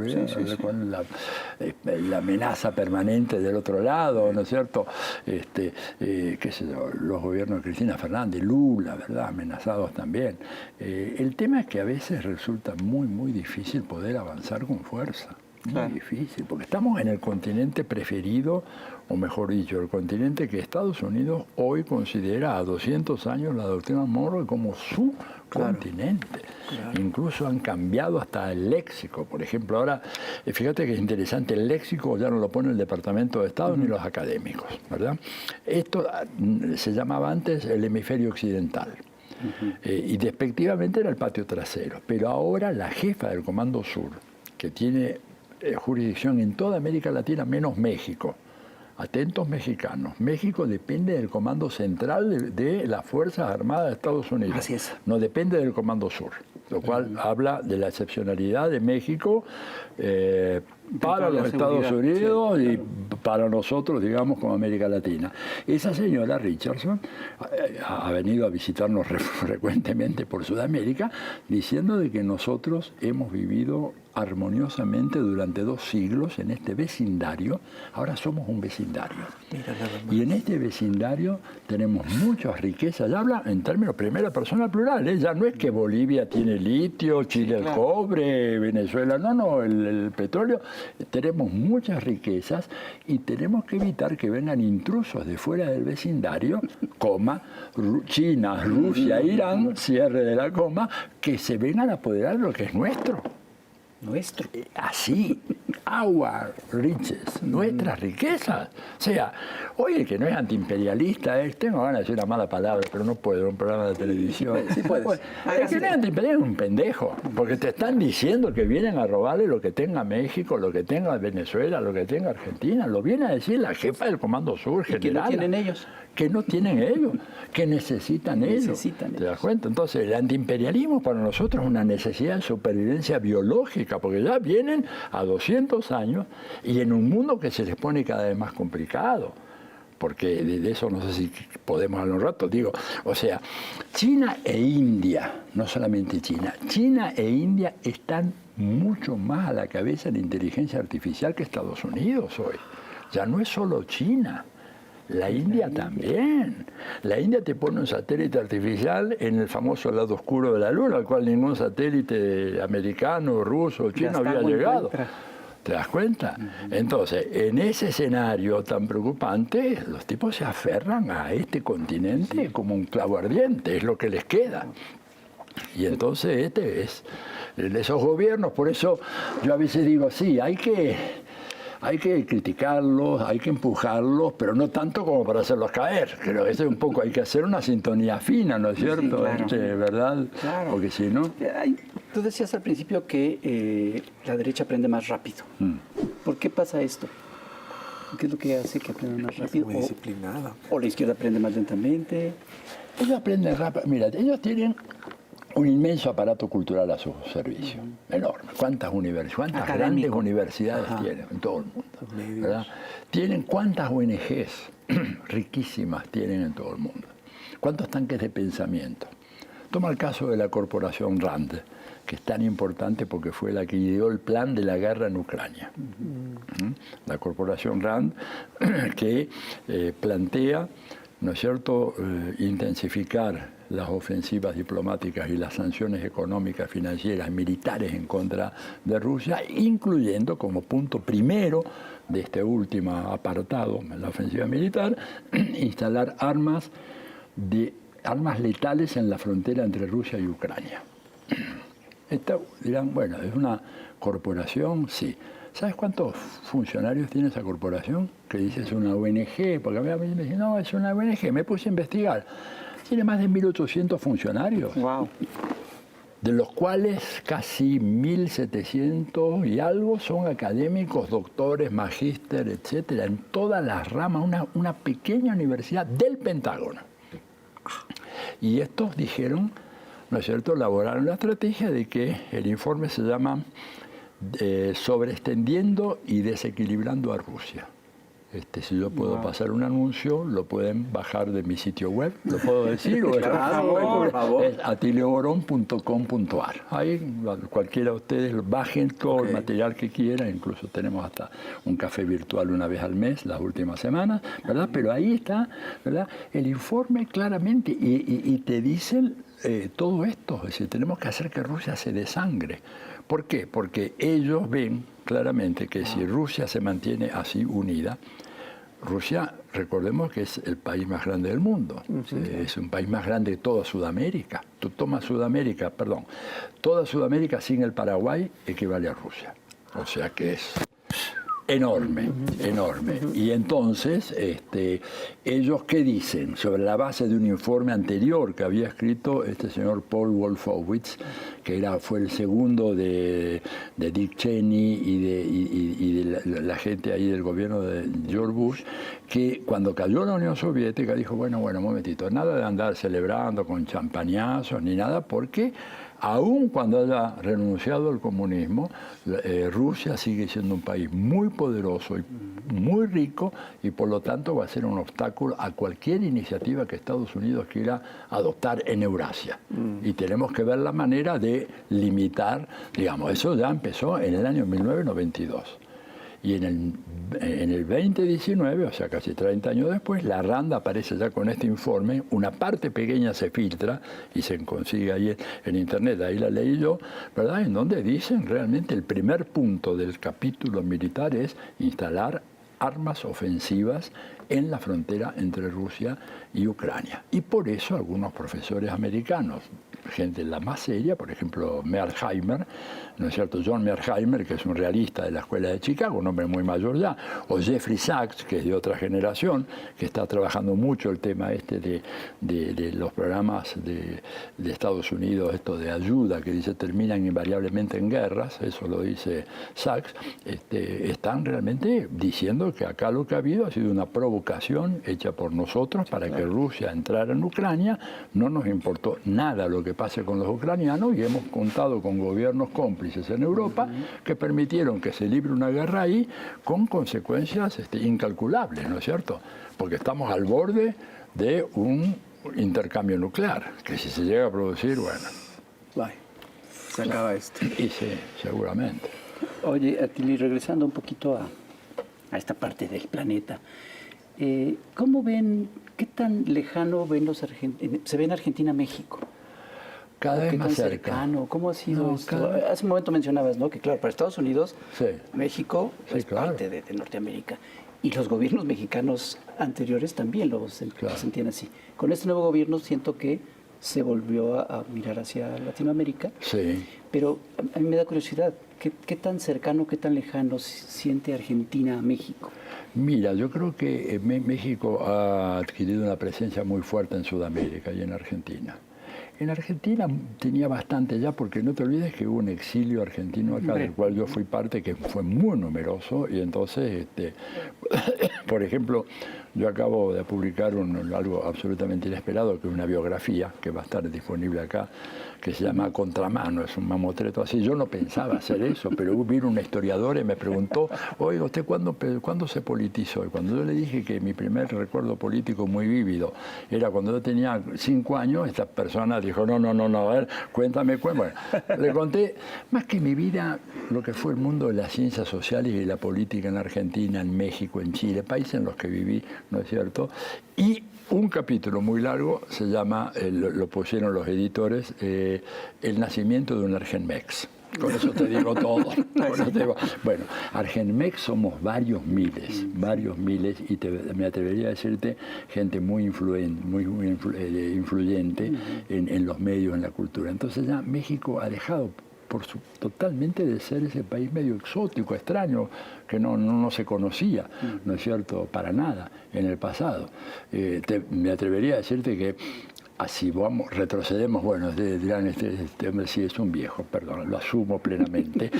[SPEAKER 4] con la amenaza permanente del otro lado, ¿no es cierto? Qué sé yo, los gobiernos de Cristina Fernández, Lula, ¿verdad? Amenazados también. El tema es que a veces resulta muy, muy difícil poder avanzar con fuerza. Muy difícil, porque estamos en el continente preferido, o mejor dicho, el continente que Estados Unidos hoy considera a 200 años la doctrina Monroe como su continente. Incluso han cambiado hasta el léxico. Por ejemplo, ahora, fíjate que es interesante, el léxico ya no lo pone el Departamento de Estado ni los académicos, ¿verdad? Esto se llamaba antes el hemisferio occidental. Y despectivamente era el patio trasero. Pero ahora la jefa del Comando Sur, que tiene jurisdicción en toda América Latina menos México. Atentos mexicanos. México depende del Comando Central de las Fuerzas Armadas de Estados Unidos.
[SPEAKER 2] Así es.
[SPEAKER 4] No depende del Comando Sur, lo cual habla de la excepcionalidad de México para los Estados Unidos y para nosotros, digamos, como América Latina. Esa señora Richardson ha venido a visitarnos frecuentemente por Sudamérica diciendo de que nosotros hemos vivido armoniosamente durante 2 siglos en este vecindario. Ahora somos un vecindario. Y en este vecindario tenemos muchas riquezas. Ya habla en términos primera persona plural, ¿eh? Ya no es que Bolivia tiene litio, Chile el cobre, Venezuela, no, el petróleo. Tenemos muchas riquezas y tenemos que evitar que vengan intrusos de fuera del vecindario, China, Rusia, Irán, cierre de la coma, que se vengan a apoderar de lo que es nuestro.
[SPEAKER 1] Nuestro.
[SPEAKER 4] Así, our riches, nuestras riquezas. O sea, hoy el que no es antiimperialista, tengo ganas de decir una mala palabra, pero no puedo, en un programa de televisión.
[SPEAKER 1] Sí puedes.
[SPEAKER 4] El que no es antiimperialista es un pendejo, porque te están diciendo que vienen a robarle lo que tenga México, lo que tenga Venezuela, lo que tenga Argentina. Lo viene a decir la jefa del Comando Sur, general.
[SPEAKER 1] Que no tienen ellos.
[SPEAKER 4] Que no tienen ellos, que necesitan ellos. ¿Te das cuenta? Entonces, el antiimperialismo para nosotros es una necesidad de supervivencia biológica, porque ya vienen a 200 años y en un mundo que se les pone cada vez más complicado. Porque de eso no sé si podemos hablar un rato. Digo, o sea, China e India, no solamente China e India están mucho más a la cabeza en inteligencia artificial que Estados Unidos hoy. Ya no es solo China. La India también. La India te pone un satélite artificial en el famoso lado oscuro de la Luna, al cual ningún satélite americano, ruso, chino había llegado. ¿Te das cuenta? Entonces, en ese escenario tan preocupante, los tipos se aferran a este continente como un clavo ardiente, es lo que les queda. Y entonces esos gobiernos, por eso yo a veces digo, sí, hay que criticarlos, hay que empujarlos, pero no tanto como para hacerlos caer. Creo que eso es un poco, hay que hacer una sintonía fina, ¿no es cierto?
[SPEAKER 2] Sí, claro.
[SPEAKER 4] ¿Verdad?
[SPEAKER 2] Claro.
[SPEAKER 4] Porque si no...
[SPEAKER 1] Tú decías al principio que la derecha aprende más rápido. ¿Por qué pasa esto? ¿Qué es lo que hace que aprenda más rápido?
[SPEAKER 3] Muy disciplinada.
[SPEAKER 1] ¿O la izquierda aprende más lentamente?
[SPEAKER 4] Ellos aprenden rápido. Mira, ellos tienen un inmenso aparato cultural a su servicio, enorme. ¿Cuántas grandes universidades tienen en todo el mundo? ¿Verdad? Tienen cuántas ONGs riquísimas tienen en todo el mundo. ¿Cuántos tanques de pensamiento? Toma el caso de la corporación RAND, que es tan importante porque fue la que ideó el plan de la guerra en Ucrania. La corporación RAND que plantea, ¿no es cierto?, intensificar las ofensivas diplomáticas y las sanciones económicas, financieras, militares en contra de Rusia, incluyendo como punto primero de este último apartado, la ofensiva militar, instalar armas letales en la frontera entre Rusia y Ucrania. Dirán, bueno, ¿es una corporación? Sí. ¿Sabes cuántos funcionarios tiene esa corporación? Que dice es una ONG, porque a mí me dicen, no, es una ONG. Me puse a investigar. Tiene más de 1.800 funcionarios.
[SPEAKER 2] Wow.
[SPEAKER 4] De los cuales casi 1.700 y algo son académicos, doctores, magíster, etcétera, en todas las ramas, una pequeña universidad del Pentágono. Y estos dijeron, ¿no es cierto?, elaboraron la estrategia de que el informe se llama Sobreextendiendo y desequilibrando a Rusia. Si yo puedo pasar un anuncio, lo pueden bajar de mi sitio web, ¿lo puedo decir?
[SPEAKER 3] Claro, por favor.
[SPEAKER 4] Es atilioborón.com.ar. Ahí cualquiera de ustedes bajen todo el material que quieran, incluso tenemos hasta un café virtual una vez al mes, las últimas semanas, ¿verdad? Pero ahí está, ¿verdad?, el informe claramente y te dicen todo esto, es decir, tenemos que hacer que Rusia se desangre. ¿Por qué? Porque ellos ven claramente que si Rusia se mantiene así unida, Rusia, recordemos que es el país más grande del mundo, es un país más grande de toda Sudamérica. Tú tomas Sudamérica, toda Sudamérica sin el Paraguay equivale a Rusia. O sea que es enorme, enorme. Y entonces, ellos, ¿qué dicen? Sobre la base de un informe anterior que había escrito este señor Paul Wolfowitz, que fue el segundo de Dick Cheney y de la gente ahí del gobierno de George Bush, que cuando cayó la Unión Soviética dijo, bueno, un momentito, nada de andar celebrando con champañazos ni nada, porque aun cuando haya renunciado al comunismo, Rusia sigue siendo un país muy poderoso y muy rico y por lo tanto va a ser un obstáculo a cualquier iniciativa que Estados Unidos quiera adoptar en Eurasia. Y tenemos que ver la manera de limitar, digamos, eso ya empezó en el año 1992. Y en el 2019, o sea, casi 30 años después, la RAND aparece ya con este informe, una parte pequeña se filtra y se consigue ahí en internet, ahí la leí yo, ¿verdad?, en donde dicen realmente el primer punto del capítulo militar es instalar armas ofensivas en la frontera entre Rusia y Ucrania. Y por eso algunos profesores americanos, gente la más seria, por ejemplo, Merkheimer, ¿no es cierto?, John Merkheimer, que es un realista de la Escuela de Chicago, un hombre muy mayor ya, o Jeffrey Sachs, que es de otra generación, que está trabajando mucho el tema de los programas de Estados Unidos, esto de ayuda, que dice terminan invariablemente en guerras, eso lo dice Sachs, están realmente diciendo que acá lo que ha habido ha sido una provocación hecha por nosotros para que Rusia entrara en Ucrania, no nos importó nada lo que pase con los ucranianos y hemos contado con gobiernos cómplices en Europa que permitieron que se libre una guerra ahí con consecuencias incalculables, ¿no es cierto? Porque estamos al borde de un intercambio nuclear, que si se llega a producir, bueno,
[SPEAKER 3] se acaba esto.
[SPEAKER 4] Y sí, seguramente.
[SPEAKER 1] Oye, Atili, regresando un poquito a esta parte del planeta, ¿cómo ven, qué tan lejano ven se ve en Argentina-México?
[SPEAKER 4] Cada vez más cerca.
[SPEAKER 1] Cercano? ¿Cómo ha sido esto? Hace un momento mencionabas, ¿no?, que claro, para Estados Unidos, México es parte de Norteamérica. Y los gobiernos mexicanos anteriores también lo sentían así. Con este nuevo gobierno siento que se volvió a mirar hacia Latinoamérica.
[SPEAKER 4] Sí.
[SPEAKER 1] Pero a mí me da curiosidad, ¿qué tan cercano, qué tan lejano siente Argentina a México?
[SPEAKER 4] Mira, yo creo que México ha adquirido una presencia muy fuerte en Sudamérica y en Argentina. En Argentina tenía bastante ya, porque no te olvides que hubo un exilio argentino acá, del cual yo fui parte, que fue muy numeroso, y entonces, por ejemplo, Yo acabo de publicar algo absolutamente inesperado, que es una biografía que va a estar disponible acá, que se llama Contramano, es un mamotreto así. Yo no pensaba hacer eso, pero vino un historiador y me preguntó, oiga, ¿usted cuándo se politizó? Y cuando yo le dije que mi primer recuerdo político muy vívido era cuando yo tenía 5 años, esta persona dijo, no, a ver, cuéntame. Bueno, le conté más que mi vida, lo que fue el mundo de las ciencias sociales y la política en Argentina, en México, en Chile, países en los que viví, ¿no es cierto? Y un capítulo muy largo se llama, lo pusieron los editores, El nacimiento de un Argenmex. Con eso te digo todo. Bueno, Argenmex somos varios miles, y me atrevería a decirte gente muy influyente en los medios, en la cultura. Entonces ya México ha dejado totalmente de ser ese país medio exótico, extraño, que no se conocía, ¿no es cierto?, para nada en el pasado. Me atrevería a decirte que así retrocedemos, bueno, dirán, este hombre sí es un viejo, perdón, lo asumo plenamente,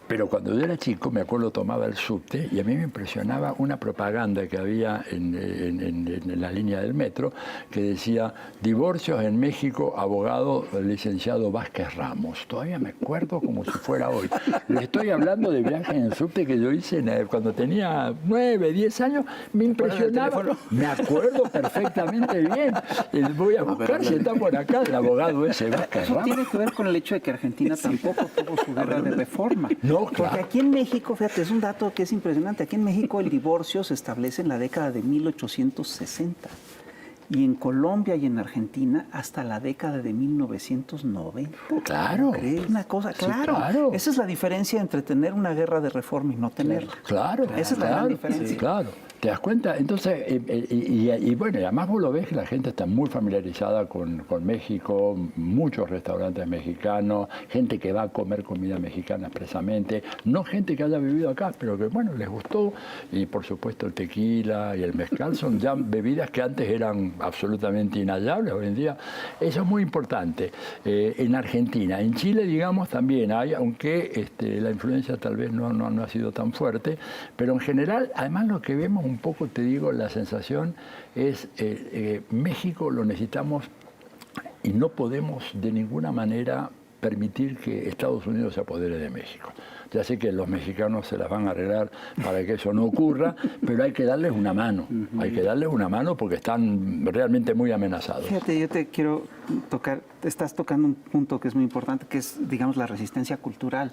[SPEAKER 4] pero cuando yo era chico, me acuerdo, tomaba el subte y a mí me impresionaba una propaganda que había en la línea del metro que decía, divorcios en México, abogado licenciado Vázquez Ramos. Todavía me acuerdo como si fuera hoy. Le estoy hablando de viajes en subte que yo hice cuando tenía 9, 10 años, me impresionaba. Me acuerdo perfectamente bien. Voy a buscar si está por acá el abogado ese Vázquez Ramos.
[SPEAKER 2] Eso tiene que ver con el hecho de que Argentina tampoco tuvo su guerra de reforma.
[SPEAKER 4] No, claro.
[SPEAKER 2] Porque aquí en México, fíjate, es un dato que es impresionante. Aquí en México el divorcio se establece en la década de 1860. Y en Colombia y en Argentina hasta la década de 1990.
[SPEAKER 4] Claro.
[SPEAKER 2] Es una cosa, claro.
[SPEAKER 4] Sí, claro.
[SPEAKER 2] Esa es la diferencia entre tener una guerra de reforma y no tenerla.
[SPEAKER 4] Claro.
[SPEAKER 2] Esa es la gran diferencia.
[SPEAKER 4] Sí, claro. ¿Te das cuenta? Entonces, y bueno, y además vos lo ves que la gente está muy familiarizada con México, muchos restaurantes mexicanos, gente que va a comer comida mexicana expresamente, no gente que haya vivido acá, pero que, bueno, les gustó. Y por supuesto el tequila y el mezcal son ya bebidas que antes eran absolutamente inhallables. Hoy en día eso es muy importante. En Argentina, en Chile, digamos, también hay, aunque la influencia tal vez no ha sido tan fuerte, pero en general, además lo que vemos un poco, te digo, la sensación es México lo necesitamos y no podemos de ninguna manera permitir que Estados Unidos se apodere de México. Ya sé que los mexicanos se las van a arreglar para que eso no ocurra, pero hay que darles una mano. Hay que darles una mano porque están realmente muy amenazados.
[SPEAKER 2] Fíjate, yo te quiero tocar, estás tocando un punto que es muy importante, que es, digamos, la resistencia cultural.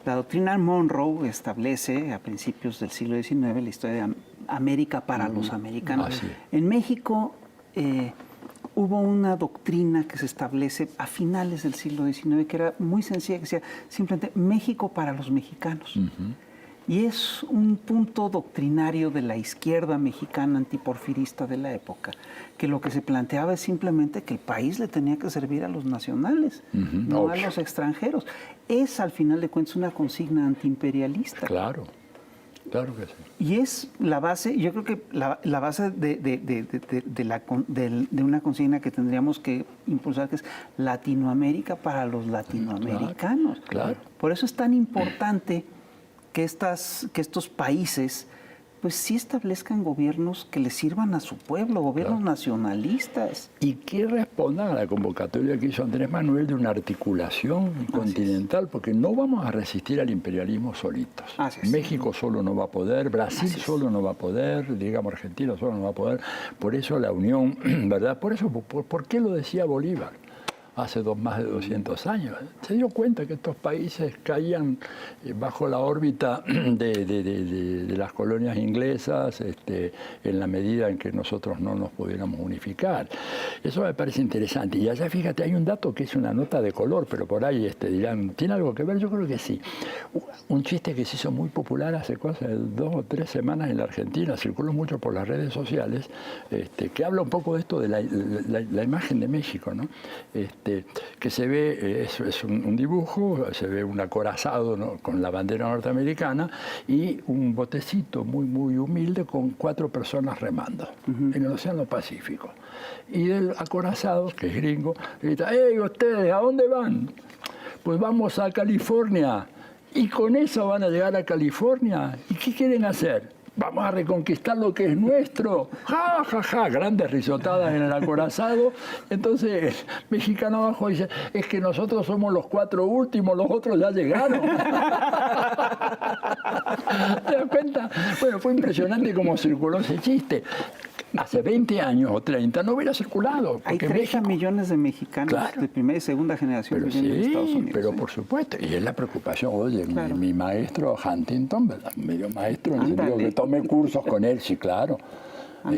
[SPEAKER 2] La doctrina Monroe establece a principios del siglo XIX la historia de América para los americanos. En México hubo una doctrina que se establece a finales del siglo XIX que era muy sencilla, que decía simplemente México para los mexicanos. Y es un punto doctrinario de la izquierda mexicana antiporfirista de la época, que lo que se planteaba es simplemente que el país le tenía que servir a los nacionales, no a los extranjeros. Es, al final de cuentas, una consigna antiimperialista.
[SPEAKER 4] Claro. Claro que sí.
[SPEAKER 2] Y es la base, yo creo que la base de una consigna que tendríamos que impulsar, que es Latinoamérica para los latinoamericanos.
[SPEAKER 4] Claro.
[SPEAKER 2] Por eso es tan importante que estos países pues sí establezcan gobiernos que le sirvan a su pueblo, gobiernos nacionalistas.
[SPEAKER 4] Y que respondan a la convocatoria que hizo Andrés Manuel de una articulación continental, porque no vamos a resistir al imperialismo solitos. México solo no va a poder, Brasil solo no va a poder, digamos Argentina solo no va a poder. Por eso la unión, ¿verdad? Por eso, ¿por qué lo decía Bolívar? Hace más de 200 años. Se dio cuenta que estos países caían bajo la órbita de las colonias inglesas en la medida en que nosotros no nos pudiéramos unificar. Eso me parece interesante. Y allá, fíjate, hay un dato que es una nota de color, pero por ahí dirán, ¿tiene algo que ver? Yo creo que sí. Un chiste que se hizo muy popular hace cosas de 2 o 3 semanas en la Argentina, circuló mucho por las redes sociales, que habla un poco de esto de la imagen de México, ¿no? Que se ve, es un dibujo, se ve un acorazado, ¿no?, con la bandera norteamericana y un botecito muy, muy humilde con 4 personas remando en el Océano Pacífico. Y el acorazado, que es gringo, grita, ¡hey, ustedes, ¿a dónde van? Pues vamos a California. ¿Y con eso van a llegar a California? ¿Y qué quieren hacer? vamos a reconquistar lo que es nuestro. Ja, ja, ja, grandes risotadas en el acorazado. Entonces el mexicano abajo dice, es que nosotros somos los 4 últimos, los otros ya llegaron. ¿Te das cuenta? Bueno, fue impresionante cómo circuló ese chiste. Hace 20 años o 30 no hubiera circulado.
[SPEAKER 2] Hay 30 millones de mexicanos de primera y segunda generación viviendo en Estados Unidos.
[SPEAKER 4] Pero por supuesto, y es la preocupación. Oye, mi maestro Huntington, ¿verdad? Medio maestro, en el sentido que tomé cursos con él, sí, claro.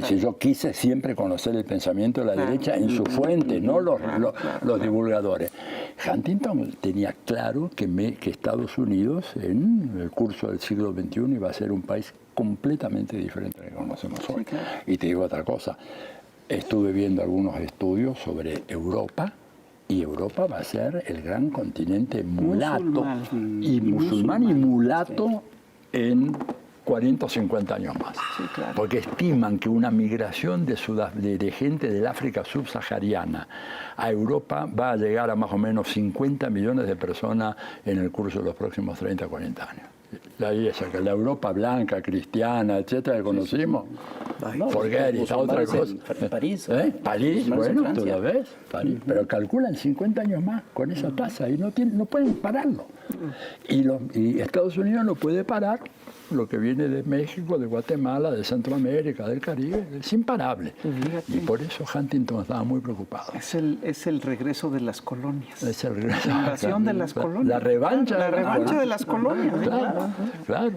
[SPEAKER 4] Si yo quise siempre conocer el pensamiento de la derecha en su fuente, no los divulgadores. Huntington tenía claro que Estados Unidos en el curso del siglo XXI iba a ser un país completamente diferente al que conocemos hoy. Sí, claro. Y te digo otra cosa, estuve viendo algunos estudios sobre Europa, y Europa va a ser el gran continente mulato, musulmán y mulato en 40 o 50 años más.
[SPEAKER 2] Sí, claro.
[SPEAKER 4] Porque estiman que una migración de gente del África subsahariana a Europa va a llegar a más o menos 50 millones de personas en el curso de los próximos 30 o 40 años. La Europa blanca, cristiana, etcétera, que conocimos.
[SPEAKER 1] No,
[SPEAKER 4] porque está otra cosa.
[SPEAKER 1] París.
[SPEAKER 4] París, bueno, tú lo ves. París. Pero calculan 50 años más con esa tasa y no pueden pararlo. Y Estados Unidos no puede parar lo que viene de México, de Guatemala, de Centroamérica, del Caribe, es imparable. Y por eso Huntington estaba muy preocupado.
[SPEAKER 2] Es el regreso de las colonias.
[SPEAKER 4] Es el regreso.
[SPEAKER 2] La invasión de las colonias.
[SPEAKER 4] La revancha.
[SPEAKER 2] La revancha de las colonias.
[SPEAKER 4] Claro.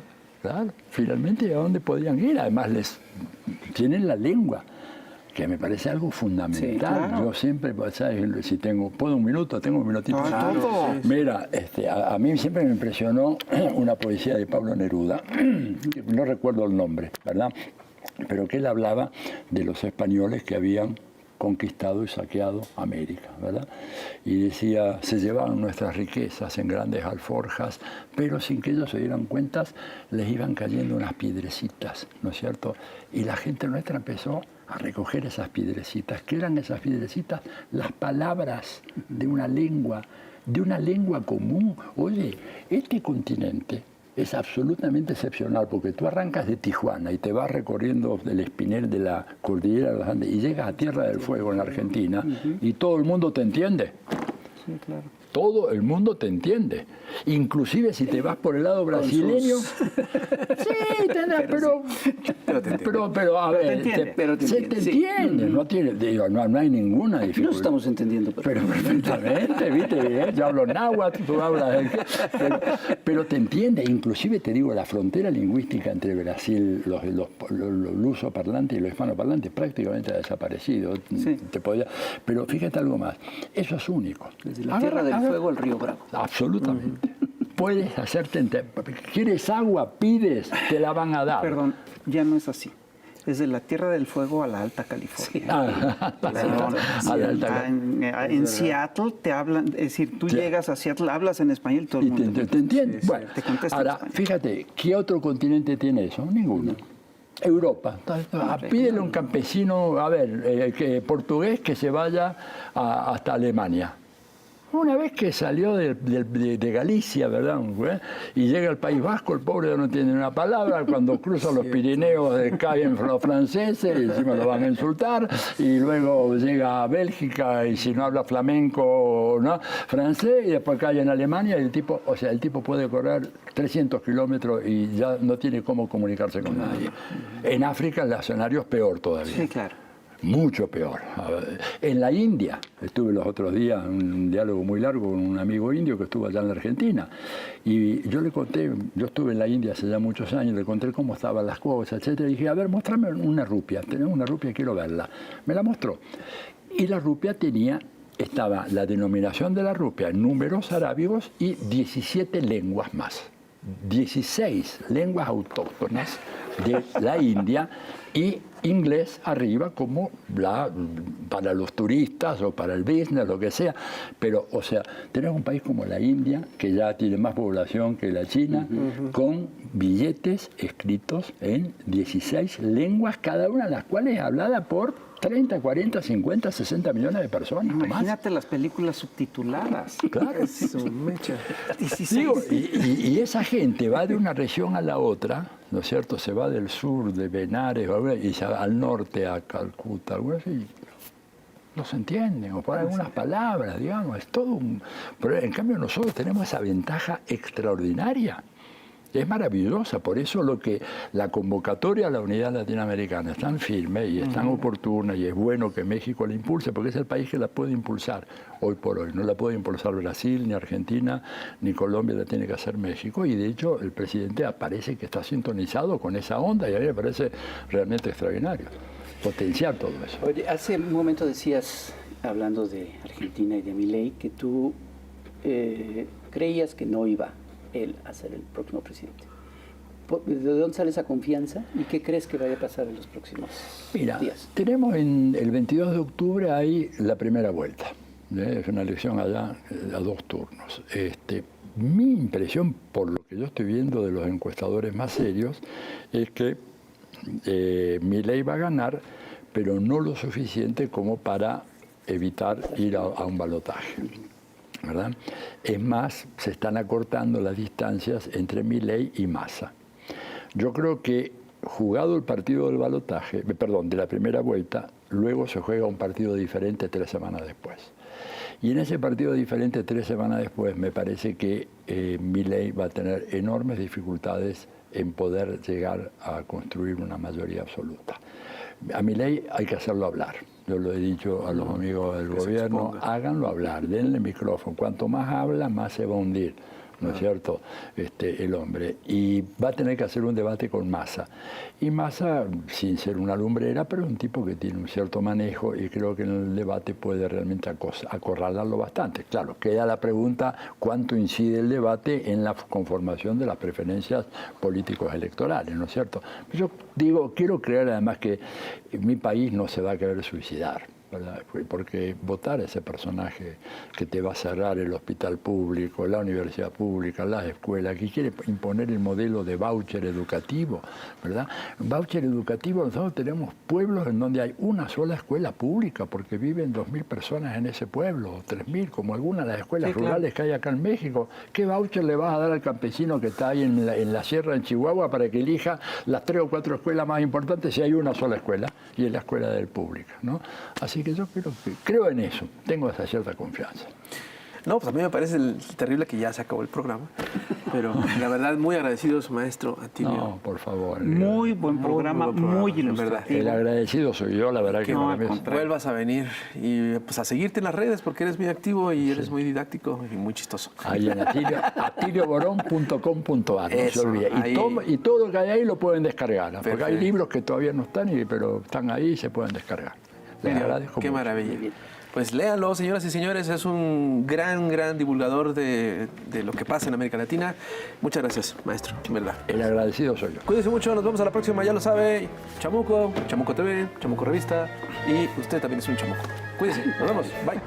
[SPEAKER 4] Finalmente, ¿a dónde podían ir? Además, tienen la lengua, que me parece algo fundamental. Sí, claro. Yo siempre, ¿sabes? Si tengo un minutito.
[SPEAKER 2] Claro.
[SPEAKER 4] Mira, a mí siempre me impresionó una poesía de Pablo Neruda, no recuerdo el nombre, ¿verdad? Pero que él hablaba de los españoles que habían conquistado y saqueado América, ¿verdad? Y decía, se llevaban nuestras riquezas en grandes alforjas, pero sin que ellos se dieran cuenta, les iban cayendo unas piedrecitas, ¿no es cierto? Y la gente nuestra empezó a recoger esas piedrecitas. ¿Qué eran esas piedrecitas? Las palabras de una lengua común. Oye, este continente es absolutamente excepcional, porque tú arrancas de Tijuana y te vas recorriendo del Espinel de la cordillera de los Andes y llegas a Tierra del Fuego en la Argentina y todo el mundo te entiende.
[SPEAKER 2] Sí, claro.
[SPEAKER 4] Todo el mundo te entiende. Inclusive si te vas por el lado brasileño. Sí, pero a ver, se te entiende. No hay ninguna dificultad.
[SPEAKER 1] No estamos entendiendo.
[SPEAKER 4] Pero perfectamente, ¿viste? Yo hablo náhuatl, tú hablas... Pero te entiende. Inclusive te digo, la frontera lingüística entre Brasil, los lusoparlantes y los hispanoparlantes prácticamente ha desaparecido.
[SPEAKER 2] Sí.
[SPEAKER 4] Pero fíjate algo más. Eso es único.
[SPEAKER 1] Desde la Tierra del Fuego al río Bravo.
[SPEAKER 4] Absolutamente. Puedes hacerte ¿quieres agua? Pides, te la van a dar.
[SPEAKER 2] Perdón, ya no es así. Desde la Tierra del Fuego a la Alta California. En Seattle te hablan, es decir, tú llegas a Seattle, hablas en español y todo el mundo
[SPEAKER 4] te entiende. Bueno,
[SPEAKER 2] te contesta
[SPEAKER 4] ahora, fíjate, ¿qué otro continente tiene eso? Ninguno. Europa. Pídele a un campesino, portugués, que se vaya hasta Alemania. Una vez que salió de Galicia, ¿verdad? Y llega al País Vasco, el pobre no tiene una palabra. Cuando cruza los Pirineos caen los franceses y encima lo van a insultar. Y luego llega a Bélgica y si no habla flamenco, ¿no? Francés, y después cae en Alemania y el tipo puede correr 300 kilómetros y ya no tiene cómo comunicarse con nadie. En África el escenario es peor todavía.
[SPEAKER 2] Sí, claro.
[SPEAKER 4] Mucho peor. En la India, estuve los otros días en un diálogo muy largo con un amigo indio que estuvo allá en la Argentina. Y yo le conté, yo estuve en la India hace ya muchos años, le conté cómo estaban las cosas, etcétera. Y dije, a ver, mostrame una rupia. Tenemos una rupia, quiero verla. Me la mostró. Y la rupia estaba la denominación de la rupia en números arábigos y 17 lenguas más. 16 lenguas autóctonas de la India y inglés arriba como para los turistas o para el business, lo que sea. Pero, tenemos un país como la India, que ya tiene más población que la China, con billetes escritos en 16 lenguas, cada una de las cuales hablada por 30, 40, 50, 60 millones de personas.
[SPEAKER 2] Imagínate las películas subtituladas.
[SPEAKER 4] Claro.
[SPEAKER 3] Eso, mecha.
[SPEAKER 2] 16.
[SPEAKER 4] Digo, y esa gente va de una región a la otra, ¿no es cierto? Se va del sur, de Benares, y se va al norte, a Calcuta, algo así. No se entienden, o por algunas palabras, digamos. Es todo un... Pero en cambio nosotros tenemos esa ventaja extraordinaria. Es maravillosa, por eso la convocatoria a la unidad latinoamericana es tan firme y es tan oportuna, y es bueno que México la impulse, porque es el país que la puede impulsar hoy por hoy. No la puede impulsar Brasil, ni Argentina, ni Colombia, la tiene que hacer México, y de hecho el presidente parece que está sintonizado con esa onda, y a mí me parece realmente extraordinario potenciar todo eso.
[SPEAKER 1] Oye, hace un momento decías, hablando de Argentina y de Milei, que tú creías que no iba él a ser el próximo presidente. ¿De dónde sale esa confianza y qué crees que vaya a pasar en los próximos días?
[SPEAKER 4] Tenemos el 22 de octubre hay la primera vuelta. Es una elección allá a 2 turnos. Mi impresión, por lo que yo estoy viendo de los encuestadores más serios, es que Milei va a ganar, pero no lo suficiente como para evitar ir a un balotaje, ¿verdad? Es más, se están acortando las distancias entre Milei y Massa. Yo creo que jugado el partido del balotaje, de la primera vuelta, luego se juega un partido diferente 3 semanas después. Y en ese partido diferente 3 semanas después me parece que Milei va a tener enormes dificultades en poder llegar a construir una mayoría absoluta. A Milei hay que hacerlo hablar. Yo lo he dicho a los amigos del gobierno, háganlo hablar, denle micrófono. Cuanto más habla, más se va a hundir, ¿no es cierto?, el hombre. Y va a tener que hacer un debate con Massa. Y Massa, sin ser una lumbrera, pero es un tipo que tiene un cierto manejo, y creo que en el debate puede realmente acorralarlo bastante. Claro, queda la pregunta, ¿cuánto incide el debate en la conformación de las preferencias políticos electorales, ¿no es cierto? Yo digo, quiero creer además que mi país no se va a querer suicidar, ¿verdad? Porque votar a ese personaje que te va a cerrar el hospital público, la universidad pública, las escuelas, que quiere imponer el modelo de voucher educativo, ¿verdad? Voucher educativo, nosotros tenemos pueblos en donde hay una sola escuela pública, porque viven 2.000 personas en ese pueblo, o 3.000, como algunas de las escuelas rurales que hay acá en México. ¿Qué voucher le vas a dar al campesino que está ahí en la sierra, en Chihuahua, para que elija las 3 o 4 escuelas más importantes si hay una sola escuela, y es la escuela del público, ¿no? Así que yo creo en eso, tengo esa cierta confianza.
[SPEAKER 3] No, pues a mí me parece terrible que ya se acabó el programa, pero la verdad muy agradecido, su maestro Atilio.
[SPEAKER 4] No, por favor.
[SPEAKER 2] Muy buen programa, muy ilustrativo.
[SPEAKER 4] El agradecido soy yo, la verdad que
[SPEAKER 3] no,
[SPEAKER 4] para mí
[SPEAKER 3] vuelvas a venir y pues a seguirte en las redes, porque eres muy activo y eres muy didáctico y muy chistoso.
[SPEAKER 4] Ahí en atilioborón.com.ar, no se olvide. Y todo lo que hay ahí lo pueden descargar, ¿no? Porque hay libros que todavía no están, pero están ahí y se pueden descargar. Les agradezco
[SPEAKER 3] Qué
[SPEAKER 4] mucho.
[SPEAKER 3] maravilla. Pues léanlo, señoras y señores, es un gran divulgador de lo que pasa en América Latina. Muchas gracias, maestro, en verdad.
[SPEAKER 4] El agradecido soy yo.
[SPEAKER 3] Cuídense mucho, nos vemos a la próxima, ya lo sabe. Chamuco, Chamuco TV, Chamuco Revista, y usted también es un chamuco. Cuídense, nos vemos, bye.